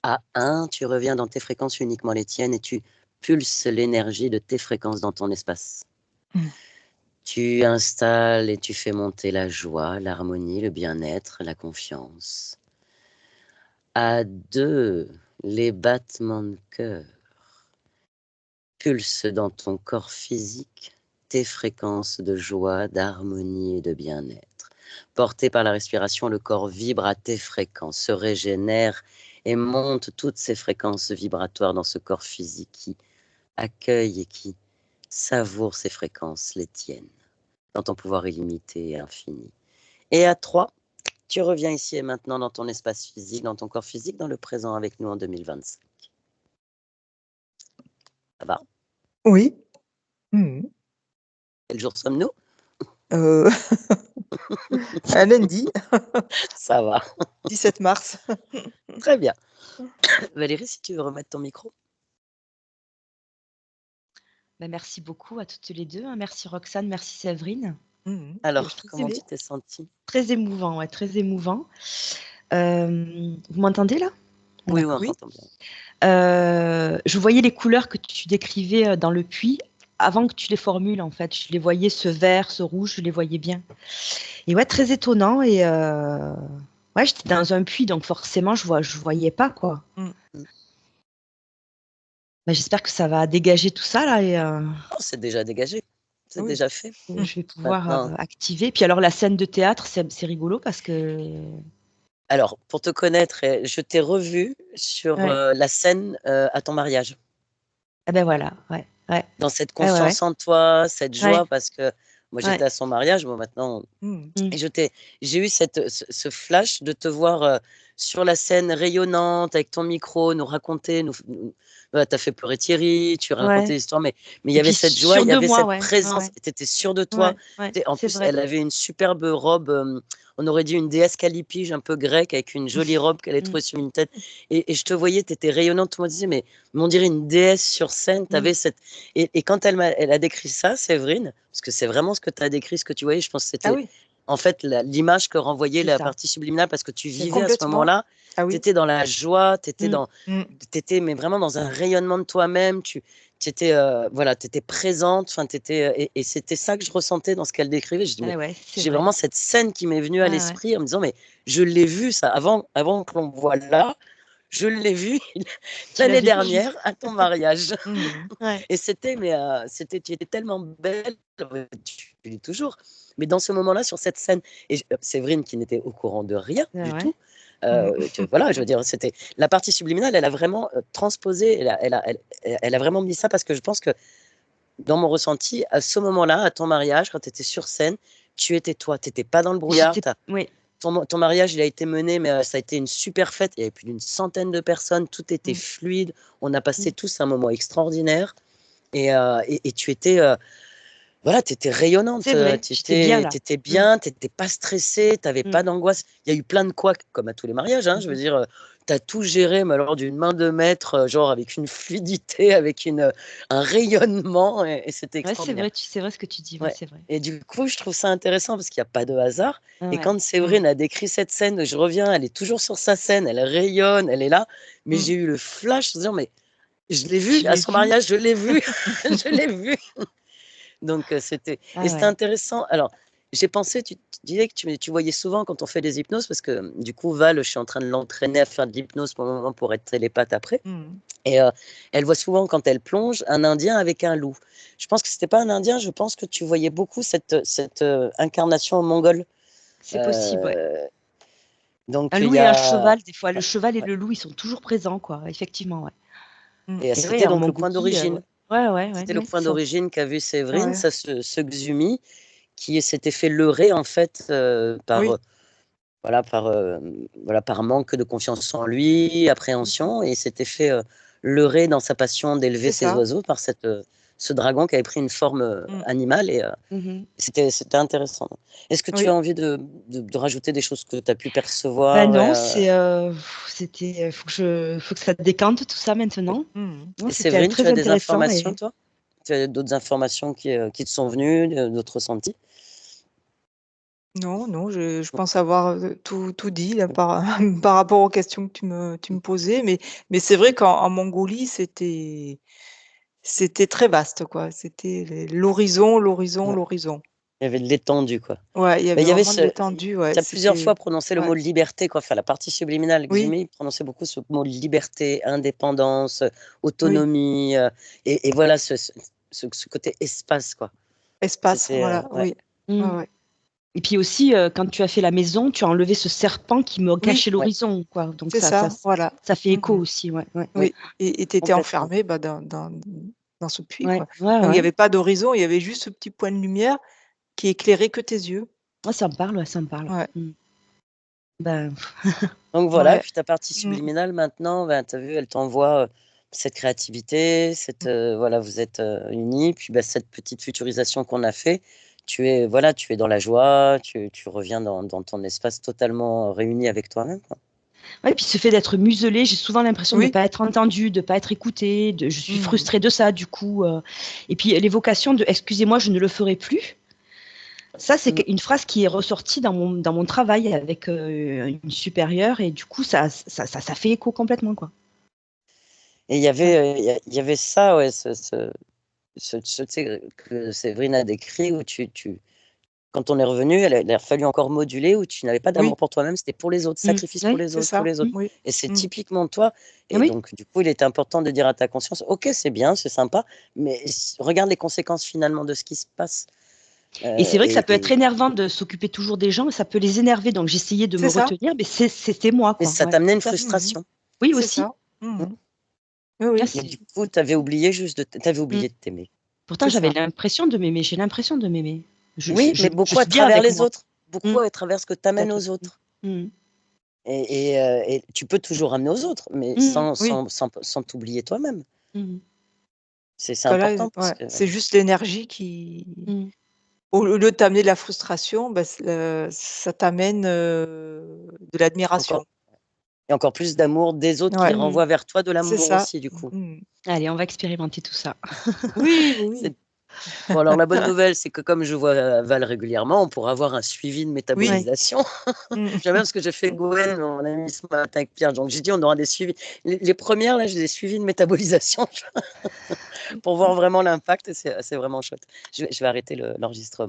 À 1, tu reviens dans tes fréquences uniquement les tiennes et tu pulses l'énergie de tes fréquences dans ton espace. Mmh. Tu installes et tu fais monter la joie, l'harmonie, le bien-être, la confiance. À 2, les battements de cœur pulsent dans ton corps physique tes fréquences de joie, d'harmonie et de bien-être. Porté par la respiration, le corps vibre à tes fréquences, se régénère et monte toutes ces fréquences vibratoires dans ce corps physique qui accueille et qui savoure ces fréquences, les tiennes, dans ton pouvoir illimité et infini. Et à 3, tu reviens ici et maintenant dans ton espace physique, dans ton corps physique, dans le présent avec nous en 2025. Ça va? Oui. Mmh mh. Quel jour sommes-nous? Heu, un lundi, Ça va. 17 mars. Très bien. Valérie, si tu veux remettre ton micro. Bah, merci beaucoup à toutes les 2, hein. Merci Roxane, merci Séverine. Il y a Alors, très comment tu t'es sentie? Très émouvant, ouais, très émouvant. Vous m'entendez là? Oui, oui, on Oui. t'entend bien. Je voyais les couleurs que tu décrivais dans le puits avant que tu les formules, en fait. Je les voyais, ce vert, ce rouge, je les voyais bien. Et ouais, très étonnant. Et ouais, j'étais dans un puits, donc forcément, je voyais pas, quoi. Mm. Mais j'espère que ça va dégager tout ça, là, et Oh, c'est déjà dégagé, c'est Oui. déjà fait. je vais pouvoir Maintenant, activer. Puis alors, la scène de théâtre, c'est rigolo parce que... alors, pour te connaître, je t'ai revu sur Ouais. la scène à ton mariage. Ah ben voilà, ouais, ouais, Dans cette ouais, ouais, ouais. confiance en toi, cette Ouais, joie, parce que moi ouais. j'étais à son mariage, bon maintenant, Mm. Mm. et j'ai eu ce flash de te voir sur la scène rayonnante avec ton micro, nous raconter, voilà, t'as fait pleurer Thierry, tu racontais Ouais. l'histoire, mais il y Et avait puis cette joie, sûr il y de avait moi, cette ouais, ouais, présence, ouais, tu étais sûre de toi. ouais, ouais, En c'est plus, vrai. elle avait une superbe robe, on aurait dit une déesse calipige un peu grecque, avec une jolie robe qu'elle avait Mm. trouvée sur une tête. Et je te voyais, tu étais rayonnante, tout le monde disait, mais on dirait une déesse sur scène, tu Mm. avais cette... Et quand elle a décrit ça, Séverine, parce que c'est vraiment ce que tu as décrit, ce que tu voyais, je pense que Ah c'était oui, en fait l'image que renvoyait C'est la ça, partie subliminale, parce que tu c'est vivais ça. à ce complètement. moment-là, Ah tu oui. étais dans la joie, tu étais Mm. Mm. mais vraiment dans un rayonnement de toi-même, tu étais, voilà, t'étais présente, enfin, et c'était ça que je ressentais dans ce qu'elle décrivait. Je dis, mais Ah ouais, c'est j'ai vrai. vraiment cette scène qui m'est venue à Ouais, ouais. l'esprit en me disant, mais je l'ai vu ça avant que l'on me voit là, je l'ai vu Tu l'as l'année vécu. dernière à ton mariage. Mm. Ouais, Et tu étais tellement belle, tu l'es toujours. Mais dans ce moment-là, sur cette scène, Séverine qui n'était au courant de rien ah du ouais. tout, Mm. voilà, je veux dire, c'était la partie subliminale, elle a vraiment transposé, elle a vraiment mis ça parce que je pense que dans mon ressenti, à ce moment-là, à ton mariage, quand tu étais sur scène, tu étais toi, tu n'étais pas dans le brouillard. J'étais, oui, Ton mariage, il a été mené, mais ça a été une super fête. Il y avait plus d'une centaine de personnes, tout était Mm. fluide. On a passé Mm. tous un moment extraordinaire. Et tu étais, voilà, tu étais rayonnante, C'est vrai, tu j'étais bien étais, là. Mm. bien, tu n'étais pas stressée, tu n'avais Mm. pas d'angoisse. Il y a eu plein de couacs, comme à tous les mariages, hein, je veux Mhm. dire, tu as tout géré, mais alors d'une main de maître, genre avec une fluidité, avec un rayonnement, et c'était Ouais, c'est extraordinaire. vrai, c'est vrai ce que tu dis, ouais, Ouais. c'est vrai. Et du coup, je trouve ça intéressant parce qu'il n'y a pas de hasard. Ah Et ouais. quand Mm. Séverine a décrit cette scène, je reviens, elle est toujours sur sa scène, elle rayonne, elle est là, mais Mm. j'ai eu le flash de dire, mais je l'ai Tu vu à l'as son vu? mariage, je l'ai vu, je l'ai vu. Donc, Ah c'était ouais. intéressant. Alors, j'ai pensé, tu disais que tu voyais souvent quand on fait des hypnoses, parce que du coup, Val, je suis en train de l'entraîner à faire de l'hypnose pour le moment pour être télépathe après. Mm. Et elle voit souvent, quand elle plonge, un Indien avec un loup. Je pense que c'était pas un Indien, je pense que tu voyais beaucoup cette incarnation mongole. C'est possible, ouais. Euh, Un donc, il loup y et un a. cheval, des fois, le Ouais, cheval et ouais. le loup, ils sont toujours présents, quoi, effectivement, ouais. Mm. Et Et ouais, c'était en donc le point Mongolie, d'origine. ouais. Ouais, ouais, ouais, C'était le ouais, point d'origine qu'a vu Séverine, Ouais. ça, ce Xumi, qui s'était fait leurrer, en fait, Oui, par manque de confiance en lui, appréhension, et il s'était fait leurrer dans sa passion d'élever c'est ses ça. oiseaux par ce dragon qui avait pris une forme Mm. animale, et Mhm. c'était intéressant. Est-ce que tu Oui. as envie de rajouter des choses que tu as pu Ben percevoir non, c'était, faut que ça décante tout ça maintenant. Mm. Non, et c'était Séverine, tu très as des intéressant informations, et toi? Tu as d'autres informations qui te sont venues, d'autres ressentis? Non, non, je pense avoir tout dit là, par rapport aux questions que tu me posais. Mais c'est vrai qu'en Mongolie, c'était très vaste, quoi. C'était l'horizon, l'horizon, Ouais. l'horizon. Il y avait de l'étendue, quoi. Ouais, il y Mais avait il y avait vraiment de l'étendue, ouais. tu as plusieurs C'était. fois prononcé le Ouais. mot liberté, quoi. Enfin, la partie subliminale, Oui, Xumi prononçait beaucoup ce mot liberté, indépendance, oui. autonomie, et voilà ce côté espace, quoi. Espace, C'était, voilà, ouais. oui. Ouais, Mm. ouais. Et puis aussi, quand tu as fait la maison, tu as enlevé ce serpent qui me Oui, cachait Ouais, l'horizon, quoi. Donc c'est ça, voilà. ça fait écho Mhm. aussi, ouais, ouais. oui, Oui. Et tu étais complètement. enfermé bah, dans ce puits, Ouais, quoi. ouais, Donc il n'y ouais. avait pas d'horizon, il y avait juste ce petit point de lumière qui éclairait que tes yeux. Ouais, ça me parle, ouais, ça me parle. Ouais. Mm. Ben, Donc voilà, Ouais. puis ta partie Mmh. subliminale maintenant, ben, tu as vu, elle t'envoie cette créativité, Mmh. voilà, vous êtes unis, puis ben, cette petite futurisation qu'on a fait, voilà, tu es dans la joie, tu reviens dans ton espace totalement réuni avec toi-même, quoi. ouais, puis ce fait d'être muselé, j'ai souvent l'impression de ne Oui. pas être entendue, de ne pas être écoutée, je suis Mmh. frustrée de ça, du coup. Et puis l'évocation de excusez-moi, je ne le ferai plus. Ça, c'est une phrase qui est ressortie dans mon travail avec une supérieure et du coup, ça fait écho complètement, quoi. Et il y avait ça, ouais, tu sais, que Séverine a décrit, où quand on est revenu, il a fallu encore moduler, où tu n'avais pas d'amour Oui. pour toi-même, c'était pour les autres, sacrifice pour Oui, les C'est autres, pour ça. les autres. Oui. Et c'est typiquement toi. Et Oui. donc, du coup, il était important de dire à ta conscience, ok, c'est bien, c'est sympa, mais regarde les conséquences finalement de ce qui se passe. Et c'est vrai que ça peut être énervant de s'occuper toujours des gens, et ça peut les énerver. Donc j'essayais de me C'est ça. retenir, mais c'était moi, Mais quoi. ça Ouais, t'amenait une tout à fait. frustration. Oui, C'est aussi. ça. Mm. Oui, oui. Ah, Mais du coup, t'avais oublié de t'aimer. Pourtant, C'est j'avais ça. l'impression de m'aimer. J'ai l'impression de m'aimer. Oui, mais Je beaucoup à suis bien travers avec les moi. autres. Beaucoup à travers ce que tu amènes aux autres. Mm. Et tu peux toujours amener aux autres, mais Mm. Oui. sans t'oublier toi-même. Mm. C'est Là, important parce ouais, que c'est juste l'énergie qui, Mm. au lieu de t'amener de la frustration, bah, ça t'amène de l'admiration. encore plus d'amour des autres qui Ouais. renvoient vers toi de C'est l'amour ça. aussi, du coup. Allez, on va expérimenter tout ça. Oui, oui, oui. C'est- Bon, alors la bonne nouvelle, c'est que comme je vois Val régulièrement, on pourra avoir un suivi de métabolisation. J'aime bien parce que j'ai fait Gwen, mon ami ce matin avec Pierre. Donc j'ai dit, on aura des suivis. Les premières, là, j'ai des suivis de métabolisation pour voir vraiment l'impact. Et c'est vraiment chouette. Je vais arrêter l'enregistrement.